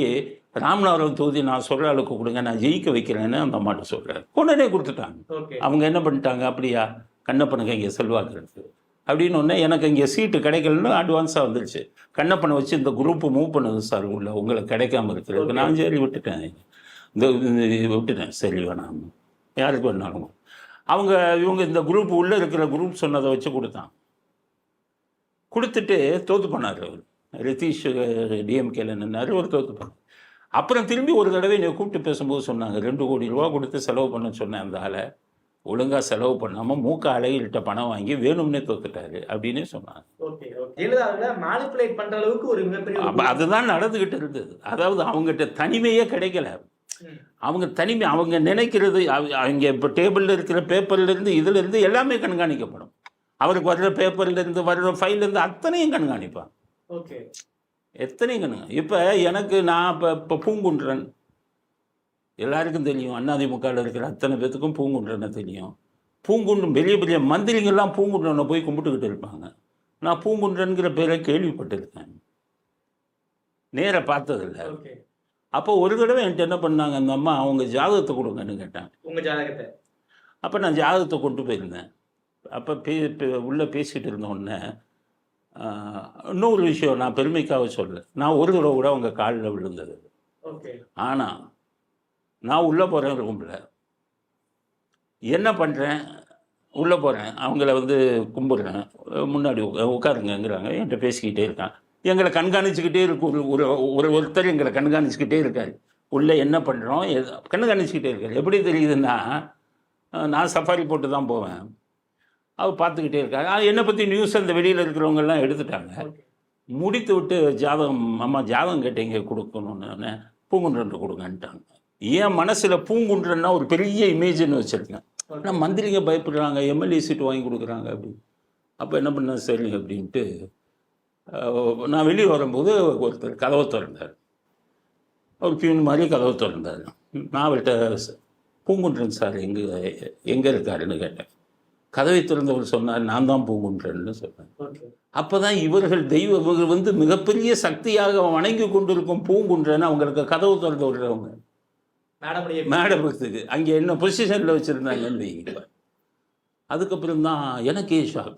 ராமநாதபுரம் தொகுதி நான் சொல்கிற அளவுக்கு கொடுங்க, நான் ஜெயிக்க வைக்கிறேன்னு அந்த அம்மாட்ட சொல்கிறாரு. உடனே கொடுத்துட்டாங்க. அவங்க என்ன பண்ணிட்டாங்க, அப்படியா கண்ணப்பனுக்கு இங்கே செல்வாக்கு இருக்குது அப்படின்னு ஒன்று, எனக்கு இங்கே சீட்டு கிடைக்கலன்னு அட்வான்ஸாக வந்துருச்சு. கண்ணப்பனை வச்சு இந்த குரூப்பு மூவ் பண்ணுது சார் உள்ள, உங்களுக்கு கிடைக்காம இருக்கிறதுக்கு. நான் சரி விட்டுட்டேன், விட்டுட்டேன், சரி வேணாம் யாருக்கு வேணாலும். இவங்க இந்த குரூப் உள்ளே இருக்கிற குரூப் சொன்னதை வச்சு கொடுத்துட்டு தோற்று பண்ணார். அவர் ரிதீஷ் டிஎம்கேல நின்னார், ஒரு தோற்று பண்ணார். அப்புறம் திரும்பி ஒரு தடவை என்னை கூப்பிட்டு பேசும்போது சொன்னாங்க, 2 கோடி ரூபா கொடுத்து செலவு பண்ண சொன்னேன், அந்த ஆளை ஒழுங்காக செலவு பண்ணாமல் மூக்க அலைகிட்ட பணம் வாங்கி வேணும்னே தோத்துட்டாரு அப்படின்னு சொன்னாங்க. அதுதான் நடந்துகிட்டு இருந்தது. அதாவது அவங்ககிட்ட தனிமையே கிடைக்கல. அவங்க நினைக்கிறது அவங்க இப்போ டேபிளில் இருக்கிற பேப்பர்லேருந்து இதுலேருந்து எல்லாமே கண்காணிக்கப்படும். அவருக்கு வர்ற பேப்பர்லேருந்து வர்ற ஃபைல்லேருந்து அத்தனையும் கண்காணிப்பாங்க. எத்தனையும் கண்காணி. இப்போ எனக்கு நான் இப்போ பூங்குன்றன் எல்லாருக்கும் தெரியும், அதிமுகவில் இருக்கிற அத்தனை பேத்துக்கும் பூங்குன்றனை தெரியும். பூங்குன்றம் பெரிய பெரிய மந்திரிங்கள்லாம் பூங்குன்றனை போய் கும்பிட்டுக்கிட்டு இருப்பாங்க. நான் பூங்குன்றன்கிற பேரை கேள்விப்பட்டிருக்கேன், நேராக பார்த்ததில்லை. அப்போ ஒரு தடவை என்கிட்ட என்ன பண்ணாங்க அந்த அம்மா, அவங்க ஜாதகத்தை கொடுங்கன்னு கேட்டாங்க. உங்க ஜாதகத்தை? அப்போ நான் ஜாதகத்தை கொண்டு போயிருந்தேன். அப்போ உள்ளே பேசிகிட்டு இருந்த உடனே இன்னொரு விஷயம் நான் பெருமைக்காக சொல்ல, நான் ஒரு தடவை கூட அவங்க காலில் விழுந்தது. ஆனால் நான் உள்ளே போகிறேன் ரூமில், என்ன பண்ணுறேன், உள்ளே போகிறேன், அவங்கள வந்து கும்பிட்றேன், முன்னாடி உட்காருங்கங்கிறாங்க, என்கிட்ட பேசிக்கிட்டே இருக்கான். எங்களை கண்காணிச்சுக்கிட்டே இருக்கு ஒருத்தர் எங்களை கண்காணிச்சுக்கிட்டே இருக்கார். உள்ளே என்ன பண்ணுறோம் கண்காணிச்சுக்கிட்டே இருக்கார். எப்படி தெரியுதுன்னா, நான் சஃபாரி போட்டு தான் போவேன், அவர் பார்த்துக்கிட்டே இருக்காங்க. என்னை பற்றி நியூஸ் அந்த வெளியில் இருக்கிறவங்கெல்லாம் எடுத்துட்டாங்க. முடித்து விட்டு ஜாதகம், அம்மா ஜாதகம் கேட்டீங்க கொடுக்கணுன்னு, பூங்குன்றன் கொடுங்கன்ட்டாங்க. என் மனசில் பூங்குன்றன்னா ஒரு பெரிய இமேஜ்னு வச்சுருக்கேன். ஆனால் மந்திரிங்க பயப்படுறாங்க, எம்எல்ஏ சீட்டு வாங்கி கொடுக்குறாங்க அப்படின்னு. அப்போ என்ன பண்ண, சரி அப்படின்ட்டு நான் வெளியே வரும்போது ஒருத்தர் கதவை திறந்தார். அவர் பியூன் மாதிரி கதவை திறந்தார். நான் அவர்கிட்ட பூங்குன்றன் சார் எங்கே இருக்காருன்னு கேட்டேன். கதவை திறந்தவர் சொன்னார், நான் தான் பூங்குன்றன்னு சொன்னேன். அப்போ தான் இவர்கள் இவர்கள் வந்து மிகப்பெரிய சக்தியாக வணங்கி கொண்டிருக்கும் பூங்குன்றன்னு அவங்களுக்கு கதவு திறந்து விடுறவங்க மேடத்துக்கு அங்கே என்ன பொசிஷனில் வச்சுருந்தாங்கன்னு வைங்க. அதுக்கப்புறம் தான் எனக்கே ஷாக்,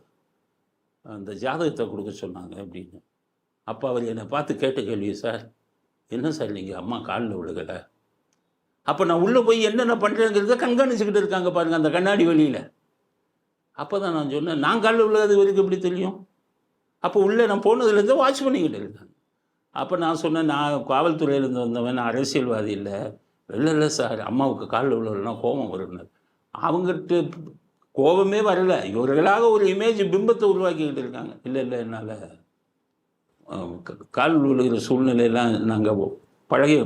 அந்த ஜாதகத்தை கொடுக்க சொன்னாங்க அப்படின்னு. அப்போ அவர் என்னை பார்த்து கேட்ட கேள்வி, சார் என்ன சார் நீங்கள் அம்மா காலில் விழுகலை? அப்போ நான் உள்ளே போய் என்னென்ன பண்ணுறேங்கிறத கண்காணிச்சுக்கிட்டு இருக்காங்க பாருங்கள் அந்த கண்ணாடி வழியில். அப்போ தான் நான் சொன்னேன், நான் காலில் விழுகாது வரைக்கும் எப்படி தெரியும்? அப்போ உள்ளே நான் போனதுலேருந்து வாட்ச் பண்ணிக்கிட்டு இருக்கேன். அப்போ நான் சொன்னேன், நான் காவல்துறையிலேருந்து வந்தவன், நான் அரசியல்வாதி இல்லை. இல்லை சார், அம்மாவுக்கு காலில் விழுகலைன்னா கோபம் வரும்னார். அவங்ககிட்ட கோபமே வரலை, இவர்களாக ஒரு இமேஜ் பிம்பத்தை உருவாக்கிக்கிட்டு இருக்காங்க. இல்லை என்னால் கால் விழுகிற சூழ்நிலையெல்லாம் நாங்கள்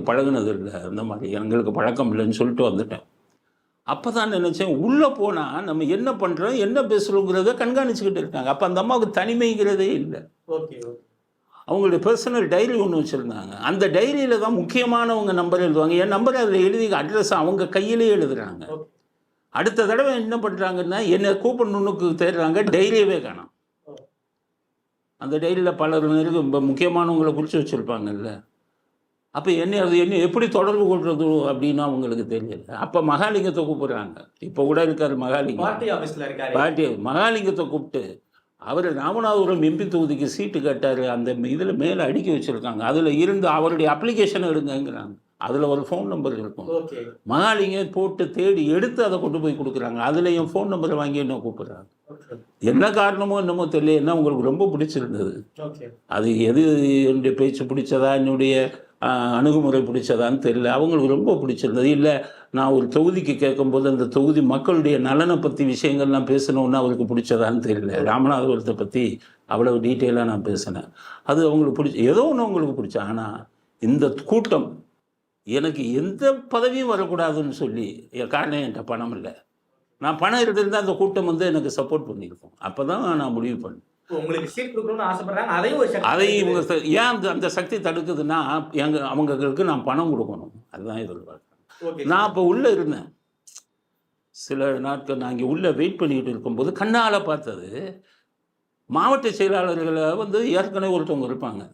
பழகினது இல்லை, அந்த மாதிரி எங்களுக்கு பழக்கம் இல்லைன்னு சொல்லிட்டு வந்துட்டேன். அப்போ தான் நினச்சேன், உள்ளே போனால் நம்ம என்ன பண்ணுறோம் என்ன பேசுகிறோங்கிறத கண்காணிச்சுக்கிட்டு இருக்காங்க. அப்போ அந்த அம்மாவுக்கு தனிமைங்கிறதே இல்லை. அவங்களுடைய பர்சனல் டைரி ஒன்று வச்சுருந்தாங்க. அந்த டைரியில் தான் முக்கியமானவங்க நம்பர் எழுதுவாங்க. என் நம்பரை அதில் எழுதி அட்ரஸ் அவங்க கையிலே எழுதுகிறாங்க. அடுத்த தடவை என்ன பண்ணுறாங்கன்னா, என்னை கூப்பிடணுன்னு தேடுறாங்க, டைரியவே காணோம். அந்த டைரியில் பலர் முக்கியமானவங்களை குறித்து வச்சுருப்பாங்கல்ல. அப்போ என்ன எப்படி தொடர்பு கொள்வது அப்படின்னு அவங்களுக்கு தெரியல. அப்போ மகாலிங்கத்தை கூப்பிட்றாங்க. இப்போ கூட இருக்கார் மகாலிங்கம், மகாலிங்கத்தை கூப்பிட்டு அவர் ராமநாதபுரம் எம்பி தொகுதிக்கு சீட்டு கேட்டார். அந்த இதில் மேலே அடுக்கி வச்சுருக்காங்க. அதில் இருந்து அவருடைய அப்ளிகேஷனை எடுங்கங்கிறாங்க. அதில் ஒரு ஃபோன் நம்பர் இருக்கும். மகாலிங்கம் போட்டு தேடி எடுத்து அதை கொண்டு போய் கொடுக்குறாங்க. அதில் என் ஃபோன் நம்பரை வாங்கி என்ன கூப்பிட்றாங்க. என்ன காரணமோ என்னமோ தெரியல, என்ன உங்களுக்கு ரொம்ப பிடிச்சிருந்தது. அது எது என்னுடைய பேச்சு பிடிச்சதா, என்னுடைய அணுகுமுறை பிடிச்சதான்னு தெரியல, அவங்களுக்கு ரொம்ப பிடிச்சிருந்தது. இல்லை நான் ஒரு தொகுதிக்கு கேட்கும்போது அந்த தொகுதி மக்களுடைய நலனை பற்றி விஷயங்கள்லாம் பேசணுன்னு அவருக்கு பிடிச்சதான்னு தெரியல. ராமநாதபுரத்தை பற்றி அவ்வளவு டீட்டெயிலாக நான் பேசினேன். அது அவங்களுக்கு பிடிச்ச ஏதோ ஒன்று அவங்களுக்கு பிடிச்ச. ஆனால் இந்த கூட்டம் எனக்கு எந்த பதவியும் வரக்கூடாதுன்னு சொல்லி, காரணம் என்கிட்ட பணம் இல்லை. நான் பணம் இருந்திருந்தால் அந்த கூட்டம் வந்து எனக்கு சப்போர்ட் பண்ணியிருக்கோம். அப்போ தான் நான் முடிவு பண்ணேன். உங்களுக்கு சீட் கொடுக்கணும்னு ஆசைப்படுறாங்க, அதையும் இவங்க ஏன் அந்த சக்தி தடுக்குதுன்னா, அவங்களுக்கு நான் பணம் கொடுக்கணும், அதுதான் எதிர்பார்க்குறேன். நான் அப்போ உள்ளே இருந்தேன் சில நாட்கள். நான் இங்கே உள்ளே வெயிட் பண்ணிக்கிட்டு இருக்கும்போது கண்ணால் பார்த்தது, மாவட்ட செயலாளர்களை வந்து ஏற்கனவே ஒருத்தவங்க இருப்பாங்க.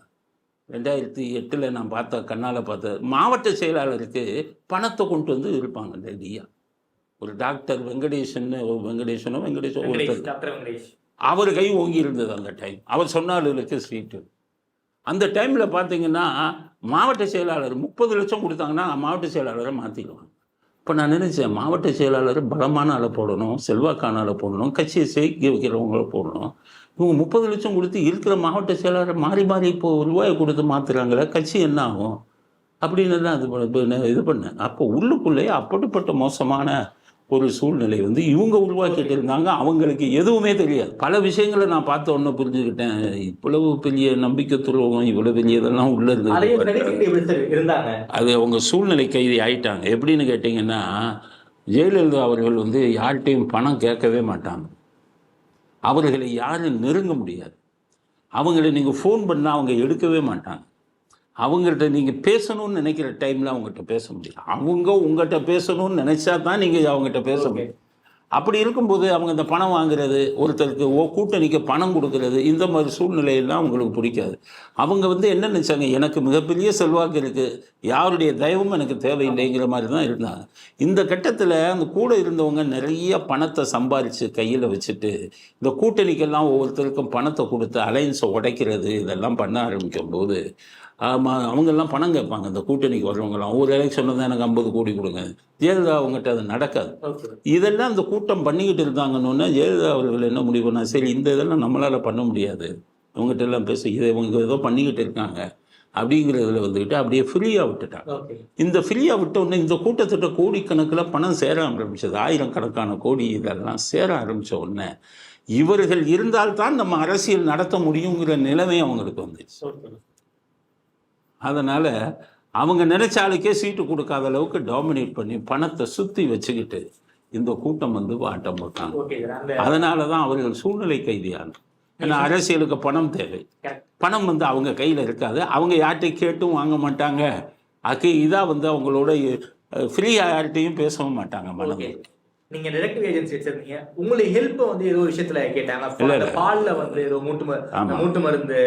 2008 நான் பார்த்த கண்ணால் பார்த்தது, மாவட்ட செயலாளருக்கு பணத்தை கொண்டு வந்து இருப்பாங்க ரெடியாக. ஒரு டாக்டர் வெங்கடேஷனோ ஒருத்தர், அவர் கை ஓங்கி இருந்தது அந்த டைம். அவர் சொன்னாலுக்கு ஸ்வீட்டு. அந்த டைமில் பார்த்தீங்கன்னா மாவட்ட செயலாளர் 30 லட்சம் கொடுத்தாங்கன்னா மாவட்ட செயலாளரை மாற்றிடுவாங்க. இப்போ நான் நினச்சேன், மாவட்ட செயலாளர் பலமான ஆளை போடணும், செல்வாக்கான ஆளை போடணும், கட்சியை சேர்க்க வைக்கிறவங்கள போடணும். இவங்க 30 லட்சம் கொடுத்து இருக்கிற மாவட்ட செயலாளர் மாறி இப்போ ரூபாயை கொடுத்து மாற்றுறாங்களே, கட்சி என்ன ஆகும் அப்படின்னு தான் இது பண்ணேன். அப்போ உள்ளுக்குள்ளேயே அப்படிப்பட்ட மோசமான ஒரு சூழ்நிலை வந்து இவங்க உருவாக்கிட்டு இருந்தாங்க. அவங்களுக்கு எதுவுமே தெரியாது. பல விஷயங்களை நான் பார்த்த ஒன்று புரிஞ்சுக்கிட்டேன். இவ்வளவு பெரிய நம்பிக்கை துரோகம், இவ்வளவு பெரிய இதெல்லாம் உள்ள இருந்தாங்க. அது அவங்க சூழ்நிலை கைதி ஆயிட்டாங்க. எப்படின்னு கேட்டிங்கன்னா, ஜெயலலிதா அவர்கள் வந்து யார்கிட்டையும் பணம் கேட்கவே மாட்டாங்க. அவர்களை யாரும் நெருங்க முடியாது. அவங்களை நீங்கள் ஃபோன் பண்ணால் அவங்க எடுக்கவே மாட்டாங்க. அவங்கள்ட்ட நீங்கள் பேசணும்னு நினைக்கிற டைமில் அவங்ககிட்ட பேச முடியும். அவங்க உங்கள்கிட்ட பேசணும்னு நினச்சா தான் நீங்கள் அவங்ககிட்ட பேச முடியும். அப்படி இருக்கும்போது அவங்க இந்த பணம் வாங்குறது, ஒருத்தருக்கு கூட்டணிக்கு பணம் கொடுக்கறது, இந்த மாதிரி சூழ்நிலையெல்லாம் அவங்களுக்கு பிடிக்காது. அவங்க வந்து என்ன நினச்சாங்க, எனக்கு மிகப்பெரிய செல்வாக்கு இருக்குது, யாருடைய தயவும் எனக்கு தேவையில்லைங்கிற மாதிரி தான் இருந்தாங்க. இந்த கட்டத்தில் அந்த கூட இருந்தவங்க நிறைய பணத்தை சம்பாரித்து கையில் வச்சுட்டு இந்த கூட்டணிக்கெல்லாம் ஒவ்வொருத்தருக்கும் பணத்தை கொடுத்து அலைன்ஸை உடைக்கிறது இதெல்லாம் பண்ண ஆரம்பிக்கும் போது அவங்கெல்லாம் பணம் கேட்பாங்க. இந்த கூட்டணிக்கு வர்றவங்களாம் ஒரு எலெக்ஷன் தான் எனக்கு 50 கோடி கொடுங்க. ஜெயலலிதா அவங்ககிட்ட அது நடக்காது. இதெல்லாம் இந்த கூட்டம் பண்ணிக்கிட்டு இருந்தாங்கன்னு ஜெயலலிதா அவர்கள் என்ன முடிவு பண்ணால், சரி இந்த இதெல்லாம் நம்மளால் பண்ண முடியாது, இவங்ககிட்ட எல்லாம் பேச இதை இவங்க ஏதோ பண்ணிக்கிட்டு இருக்காங்க அப்படிங்கிறதுல வந்துக்கிட்டு அப்படியே ஃப்ரீயாக விட்டுட்டாங்க. இந்த ஃப்ரீயாக விட்டோடனே இந்த கூட்டத்திட்ட கோடிக்கணக்கில் பணம் சேர ஆரம்பிச்சது. 1000கணக்கான கோடி இதெல்லாம் சேர ஆரம்பித்த உடனே இவர்கள் இருந்தால்தான் நம்ம அரசியல் நடத்த முடியுங்கிற நிலைமை அவங்களுக்கு வந்துச்சு. அதனால் அவங்க நினைச்ச ஆளுக்கே சீட்டு கொடுக்காத அளவுக்கு டாமினேட் பண்ணி பணத்தை சுற்றி வச்சுக்கிட்டு இந்த கூட்டம் வந்து ஆட்டம் போட்டாங்க. அதனால தான் அவர்கள் சூழ்நிலை கைதியானாங்க. ஏன்னா அரசியலுக்கு பணம் தேவை. பணம் வந்து அவங்க கையில் இருக்காது. அவங்க யார்கிட்டையும் கேட்டும் வாங்க மாட்டாங்க. இதாக வந்து அவங்களோட ஃப்ரீயாக யார்கிட்டையும் பேசவும் மாட்டாங்க. மனம் நீங்க டிடெக்டிவ் ஏஜென்சி வச்சிருந்தீங்க, உங்களுடைய ஹெல்ப் வந்து ஏதோ விஷயத்துல கேட்டாங்க. பால்ல வந்து ஏதோ மூட்டு மருந்து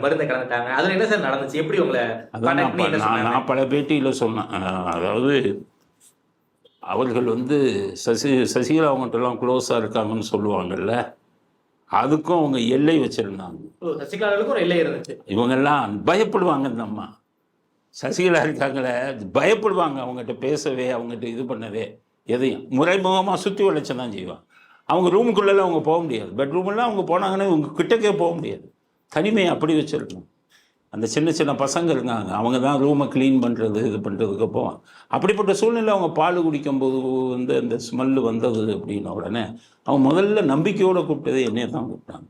கலந்துட்டாங்க. அதுல என்ன சார் நடந்துச்சு? எப்படி உங்களை நான் பல பேட்டியில் சொன்னேன். அதாவது அவர்கள் வந்து சசிகலா அவங்கள்ட்டெல்லாம் க்ளோஸாக இருக்காங்கன்னு சொல்லுவாங்கல்ல, அதுக்கும் அவங்க எல்லை வச்சிருந்தாங்க. சசிகலாவுக்கும் ஒரு எல்லை இருந்துச்சு. இவங்கெல்லாம் பயப்படுவாங்க. இந்த அம்மா சசிகலா இருக்காங்களே பயப்படுவாங்க அவங்ககிட்ட பேசவே, அவங்ககிட்ட இது பண்ணவே. எதையும் முறைமுகமாக சுற்றி வளைச்சு தான் செய்வாங்க. அவங்க ரூமுக்குள்ளெல்லாம் அவங்க போக முடியாது. பெட்ரூமெல்லாம் அவங்க போனாங்கன்னா இவங்க கிட்டக்கே போக முடியாது. தனிமையை அப்படி வச்சுருக்கணும். அந்த சின்ன சின்ன பசங்க இருந்தாங்க, அவங்க தான் ரூமை க்ளீன் பண்ணுறது இது பண்ணுறதுக்கு போவாங்க. அப்படிப்பட்ட சூழ்நிலை அவங்க பால் குடிக்கும்போது வந்து அந்த ஸ்மெல்லு வந்தது அப்படின்ன உடனே அவங்க முதல்ல நம்பிக்கையோடு கூப்பிட்டது என்னையை தான் கூப்பிட்டாங்க.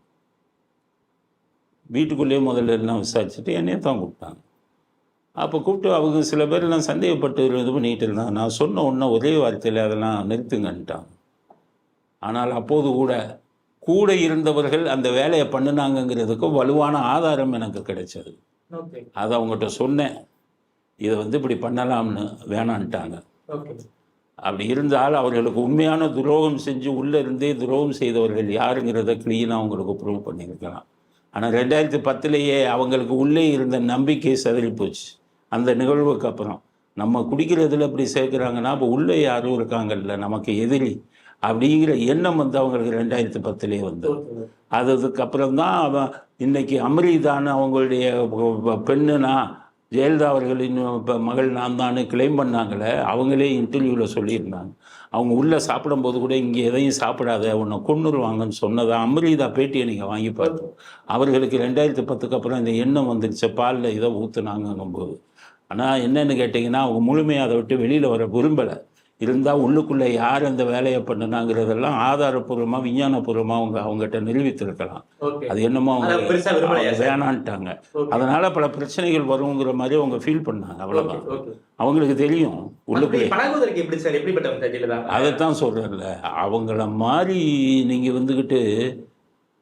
வீட்டுக்குள்ளேயே முதல்ல எல்லாம் விசாரிச்சுட்டு என்னையை தான் கூப்பிட்டாங்க. அப்போ கூப்பிட்டு அவங்க சில பேர்லாம் சந்தேகப்பட்டு இது பண்ணிகிட்டு இருந்தாங்க. நான் சொன்ன ஒன்று ஒரே வார்த்தையில் அதெல்லாம் நிறுத்துங்கன்ட்டாங்க. ஆனால் அப்போது கூட இருந்தவர்கள் அந்த வேலையை பண்ணினாங்கங்கிறதுக்கு வலுவான ஆதாரம் எனக்கு கிடைச்சது. அதை அவங்ககிட்ட சொன்னேன், இதை வந்து இப்படி பண்ணலாம்னு. வேணான்ட்டாங்க. அப்படி இருந்தால் அவர்களுக்கு உண்மையான துரோகம் செஞ்சு உள்ளே இருந்தே துரோகம் செய்தவர்கள் யாருங்கிறத க்ளீனாக அவங்களுக்கு ப்ரூவ் பண்ணியிருக்கலாம். ஆனால் 2010 அவங்களுக்கு உள்ளே இருந்த நம்பிக்கை சிதறி போச்சு. அந்த நிகழ்வுக்கு அப்புறம் நம்ம குடிக்கிறதுல அப்படி சேர்க்குறாங்கன்னா அப்போ உள்ளே யாரும் இருக்காங்கல்ல நமக்கு எதிரி அப்படிங்கிற எண்ணம் வந்து அவங்களுக்கு 2010 வந்தது. அதுக்கப்புறம் தான் அவன் இன்னைக்கு அமரிதான்னு அவங்களுடைய பெண்ணுனா ஜெயலலிதா அவர்களின் மகள் நான் தான் கிளைம் பண்ணாங்களே, அவங்களே இன்டர்வியூவில் சொல்லியிருந்தாங்க. அவங்க உள்ளே சாப்பிடும்போது கூட இங்கே எதையும் சாப்பிடாத உன்னை கொன்னுருவாங்கன்னு சொன்னதா அமரிதா பேட்டியை நீங்கள் வாங்கி பார்த்தோம். அவர்களுக்கு 2010 அப்புறம் இந்த எண்ணம் வந்துருச்சு, பாலில் இதை ஊற்றுனாங்கங்கும்போது. ஆனால் என்னென்னு கேட்டிங்கன்னா அவங்க முழுமையாக அதை விட்டு வெளியில் வர விரும்பலை. இருந்தால் உள்ளுக்குள்ளே யார் அந்த வேலையை பண்ணுனாங்கிறதெல்லாம் ஆதாரப்பூர்வமாக விஞ்ஞானபூர்வமாக அவங்ககிட்ட நிரூபித்திருக்கலாம். அது என்னமோ அவங்க வேணான்ட்டாங்க. அதனால் பல பிரச்சனைகள் வருங்கிற மாதிரி அவங்க ஃபீல் பண்ணாங்க. அவ்வளோதான். அவங்களுக்கு தெரியும் உள்ளுக்குள்ளே. அதைத்தான் சொல்கிறேன்ல, அவங்கள மாதிரி நீங்கள் வந்துக்கிட்டு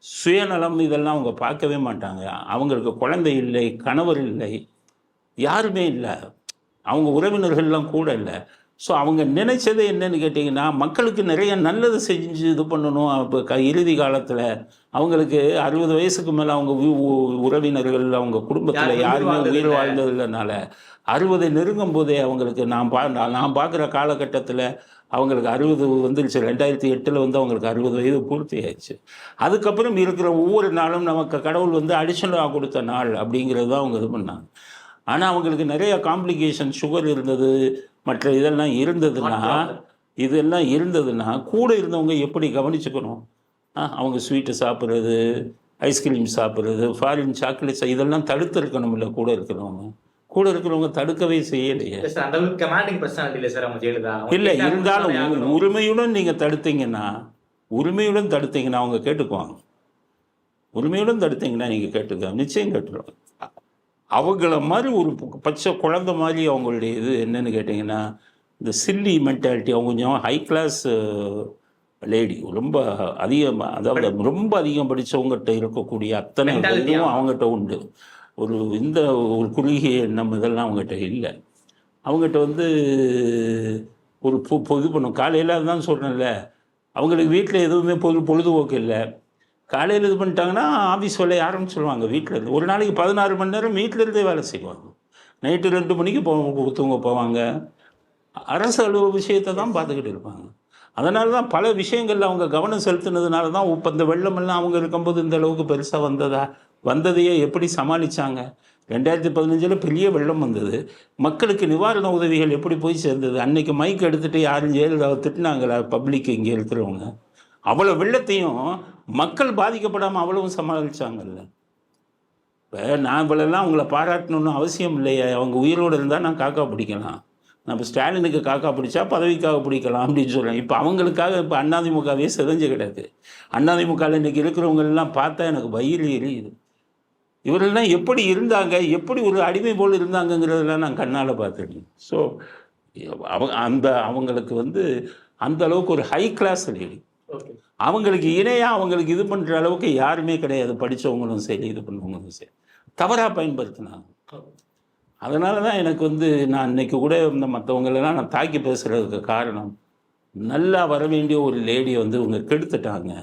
சுயநலம் இதெல்லாம் அவங்க பார்க்கவே மாட்டாங்க. அவங்களுக்கு குழந்தை இல்லை, கணவர் இல்லை, யாருமே இல்லை, அவங்க உறவினர்கள்லாம் கூட இல்லை. ஸோ அவங்க நினைச்சது என்னன்னு கேட்டிங்கன்னா மக்களுக்கு நிறைய நல்லது செஞ்சு இது பண்ணணும். இப்போ இறுதி காலத்தில் அவங்களுக்கு 60 வயசுக்கு மேலே அவங்க உறவினர்கள் அவங்க குடும்பத்தில் யாருமே உயிர் வாழ்ந்தது இல்லைனால 60 நெருங்கும் போதே அவங்களுக்கு நான் பார்க்குற காலகட்டத்தில் அவங்களுக்கு 60 வந்துருச்சு. 2008 வந்து அவங்களுக்கு 60 வயது பூர்த்தி ஆயிடுச்சு. அதுக்கப்புறம் இருக்கிற ஒவ்வொரு நாளும் நமக்கு கடவுள் வந்து அடிஷனலாக கொடுத்த நாள் அப்படிங்கிறது தான் அவங்க இது பண்ணாங்க. ஆனால் அவங்களுக்கு நிறைய காம்ப்ளிகேஷன், சுகர் இருந்தது, மற்ற இதெல்லாம் இருந்ததுன்னா கூட இருந்தவங்க எப்படி கவனிச்சுக்கணும்? அவங்க ஸ்வீட்டு சாப்பிட்றது, ஐஸ்கிரீம் சாப்பிட்றது, ஃபாரின் சாக்லேட்ஸ் இதெல்லாம் தடுத்துருக்கணும். இல்லை கூட இருக்கிறவங்க தடுக்கவே செய்யலையே. இல்லை இருந்தாலும் உரிமையுடன் நீங்கள் தடுத்தீங்கன்னா அவங்க கேட்டுக்குவாங்க. உரிமையுடன் தடுத்தீங்கன்னா நீங்கள் நிச்சயம் கேட்டுருவாங்க. அவங்கள மாதிரி ஒரு பச்சை குழந்தை மாதிரி அவங்களுடைய இது என்னன்னு கேட்டிங்கன்னா இந்த சில்லி மென்டாலிட்டி. அவங்க கொஞ்சம் ஹை கிளாஸ் லேடி, ரொம்ப அதிகம், அதாவது ரொம்ப அதிகம் படித்தவங்ககிட்ட இருக்கக்கூடிய அத்தனை இதுவும் அவங்ககிட்ட உண்டு. ஒரு குறுகிய எண்ணம் இதெல்லாம் அவங்ககிட்ட இல்லை. அவங்ககிட்ட வந்து ஒரு இது பண்ணும். காலையில் தான் சொல்கிறேன்ல, அவங்களுக்கு வீட்டில் எதுவுமே பொழுதுபோக்கு இல்லை. காலையில் இது பண்ணிட்டாங்கன்னா ஆஃபீஸ் வேலையை ஆரம்பிச்சிடுவாங்க. வீட்டில் இருந்து ஒரு நாளைக்கு 16 மணி நேரம் வீட்டில் இருந்தே வேலை செய்வாங்க. நைட்டு 2 மணிக்கு தூங்க போவாங்க. அரசு அலுவலக விஷயத்தை தான் பார்த்துக்கிட்டு இருப்பாங்க. அதனால தான் பல விஷயங்களில் அவங்க கவனம் செலுத்தினதுனால தான் இப்போ இந்த வெள்ளமெல்லாம் அவங்க இருக்கும்போது இந்த அளவுக்கு பெருசாக வந்ததையே எப்படி சமாளித்தாங்க. 2015 பெரிய வெள்ளம் வந்தது. மக்களுக்கு நிவாரண உதவிகள் எப்படி போய் சேர்ந்தது. அன்றைக்கி மைக் எடுத்துகிட்டு யாரும் ஜெயலலிதாவை திட்டினாங்களா பப்ளிக் இங்கே இருக்கிறவங்க. அவ்வளோ வெள்ளத்தையும் மக்கள் பாதிக்கப்படாமல் அவ்வளவும் சமாளித்தாங்கல்ல. இப்போ நான் இவ்வளோலாம் அவங்கள பாராட்டணுன்னு அவசியம் இல்லையா. அவங்க உயிரோடு இருந்தால் நான் காக்கா பிடிக்கலாம். நம்ம ஸ்டாலினுக்கு காக்கா பிடிச்சா பதவிக்காக பிடிக்கலாம் அப்படின்னு சொல்கிறேன். இப்போ அவங்களுக்காக இப்போ அதிமுகவே சிதைஞ்சு கிடக்கு. அதிமுகவில் இன்றைக்கி இருக்கிறவங்களெல்லாம் பார்த்தா எனக்கு வயிறு எரியுது. இவரெல்லாம் எப்படி இருந்தாங்க, எப்படி ஒரு அடிமை போல் இருந்தாங்கங்கிறதெல்லாம் நான் கண்ணால் பார்த்துருக்கேன். ஸோ அவங்களுக்கு அந்த அளவுக்கு ஒரு ஹை கிளாஸ் லேடி. அவங்களுக்கு இணையாக அவங்களுக்கு இது பண்ணுற அளவுக்கு யாருமே கிடையாது. படித்தவங்களும் சரி, இது பண்ணுறவங்களும் சரி, தவறாக பயன்படுத்தினாங்க. அதனால தான் எனக்கு நான் இன்றைக்கி கூட இந்த மற்றவங்களெல்லாம் நான் தாக்கி பேசுகிறதுக்கு காரணம், நல்லா வர வேண்டிய ஒரு லேடியை இவங்க கெடுத்துட்டாங்க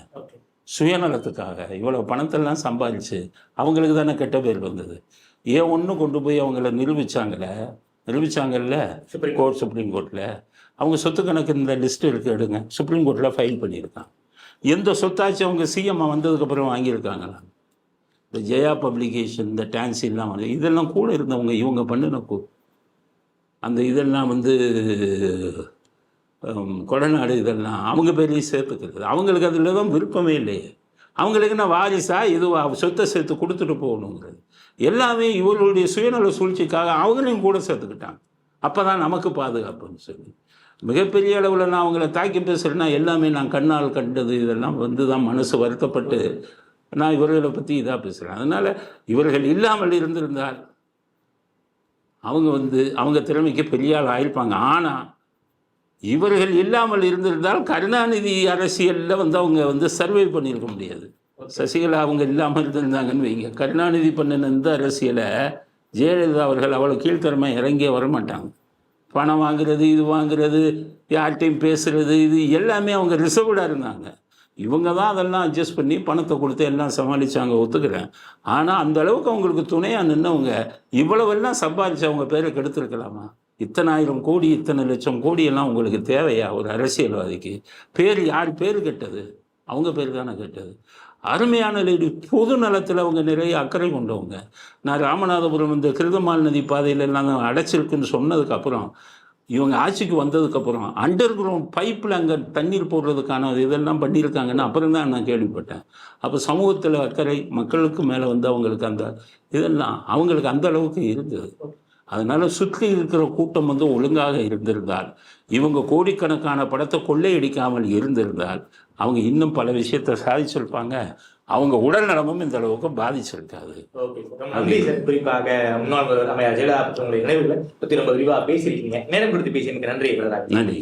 சுயநலத்துக்காக. இவ்வளோ பணத்தெல்லாம் சம்பாதிச்சு அவங்களுக்கு தானே கெட்ட பேர் வந்தது. ஏன் ஒன்று கொண்டு போய் அவங்கள நிரூபித்தாங்கல்ல சுப்ரீம் கோர்ட்டில். அவங்க சொத்து கணக்கு இந்த லிஸ்ட்டு இருக்குது, எடுங்க. சுப்ரீம் கோர்ட்டில் ஃபைல் பண்ணியிருக்காங்க. எந்த சொத்தாச்சும் அவங்க சிஎம் வந்ததுக்கப்புறம் வாங்கியிருக்காங்களா? இந்த ஜெயா பப்ளிகேஷன், இந்த டான்சிலாம் இதெல்லாம் கூட இருந்தவங்க. இவங்க பண்ணின அந்த இதெல்லாம் கொடநாடு இதெல்லாம் அவங்க பேரையும் சேர்த்துக்கிறது. அவங்களுக்கு அதில் தான் விருப்பமே இல்லையே. அவங்களுக்கு என்ன வாரிசா இதுவா சொத்தை சேர்த்து கொடுத்துட்டு போகணுங்கிறது எல்லாமே இவர்களுடைய சுயநல சூழ்ச்சிக்காக அவங்களையும் கூட சேர்த்துக்கிட்டாங்க. அப்போ தான் நமக்கு பாதுகாப்புன்னு சொல்லி மிகப்பெரிய அளவில் நான் அவங்கள தாக்கி பேசுகிறேன்னா எல்லாமே நான் கண்ணால் கண்டது இதெல்லாம் தான் மனசு வருத்தப்பட்டு நான் இவர்களை பற்றி இதாக பேசுகிறேன். அதனால் இவர்கள் இல்லாமல் இருந்திருந்தால் அவங்க அவங்க திறமைக்கு பெரிய ஆள் ஆயிருப்பாங்க. ஆனால் இவர்கள் இல்லாமல் இருந்திருந்தால் கருணாநிதி அரசியலில் அவங்க சர்வை பண்ணியிருக்க முடியாது. சசிகலா அவங்க இல்லாமல் இருந்திருந்தாங்கன்னு வைங்க, கருணாநிதி பண்ணின இந்த அரசியலை ஜெயலலிதா அவர்கள் அவ்வளோ கீழ்த்தரமாக இறங்கியே வரமாட்டாங்க. பணம் வாங்குறது, இது வாங்குறது, யார்கிட்டையும் பேசுகிறது, இது எல்லாமே அவங்க ரிசர்வ்டாக இருந்தாங்க. இவங்க தான் அதெல்லாம் அட்ஜஸ்ட் பண்ணி பணத்தை கொடுத்து எல்லாம் சமாளித்தாங்க, ஒத்துக்கிறேன். ஆனால் அந்த அளவுக்கு அவங்களுக்கு துணையாக நின்றவங்க இவ்வளவெல்லாம் சம்பாதிச்சு அவங்க பேரை கெடுத்துருக்கலாமா? இத்தனை ஆயிரம் கோடி, இத்தனை லட்சம் கோடியெல்லாம் உங்களுக்கு தேவையா ஒரு அரசியல்வாதிக்கு? பேர் யார் பேர் கெட்டது? அவங்க பேர் தானே கெட்டது. அருமையான லேடி, பொது நலத்தில் அவங்க நிறைய அக்கறை கொண்டவங்க. நான் ராமநாதபுரம் இந்த கிருதமால் நதி பாதையிலெல்லாம் அடைச்சிருக்குன்னு சொன்னதுக்கப்புறம் இவங்க ஆட்சிக்கு வந்ததுக்கப்புறம் அண்டர் கிரவுண்ட் பைப்பில் அங்கே தண்ணீர் போடுறதுக்கான இதெல்லாம் பண்ணியிருக்காங்கன்னு அப்புறம் தான் நான் கேள்விப்பட்டேன். அப்போ சமூகத்தில் அக்கறை, மக்களுக்கு மேலே அவங்களுக்கு அந்த இதெல்லாம் அவங்களுக்கு அந்த அளவுக்கு இருந்தது. அதனால் சுற்றி இருக்கிற கூட்டம் ஒழுங்காக இருந்திருந்தால், இவங்க கோடிக்கணக்கான படத்தை கொள்ளையடிக்காமல் இருந்திருந்தால் அவங்க இன்னும் பல விஷயத்தை சாதிச்சிருப்பாங்க. அவங்க உடல் நலமும் இந்த அளவுக்கு பாதிச்சிருக்காது. குறிப்பாக முன்னாள் அமைச்சர் ஜெயலலிதா நினைவுகளை பற்றி ரொம்ப விரிவாக பேசியிருக்கீங்க. நேரம் கொடுத்து பேசி எனக்கு நன்றி. நன்றி.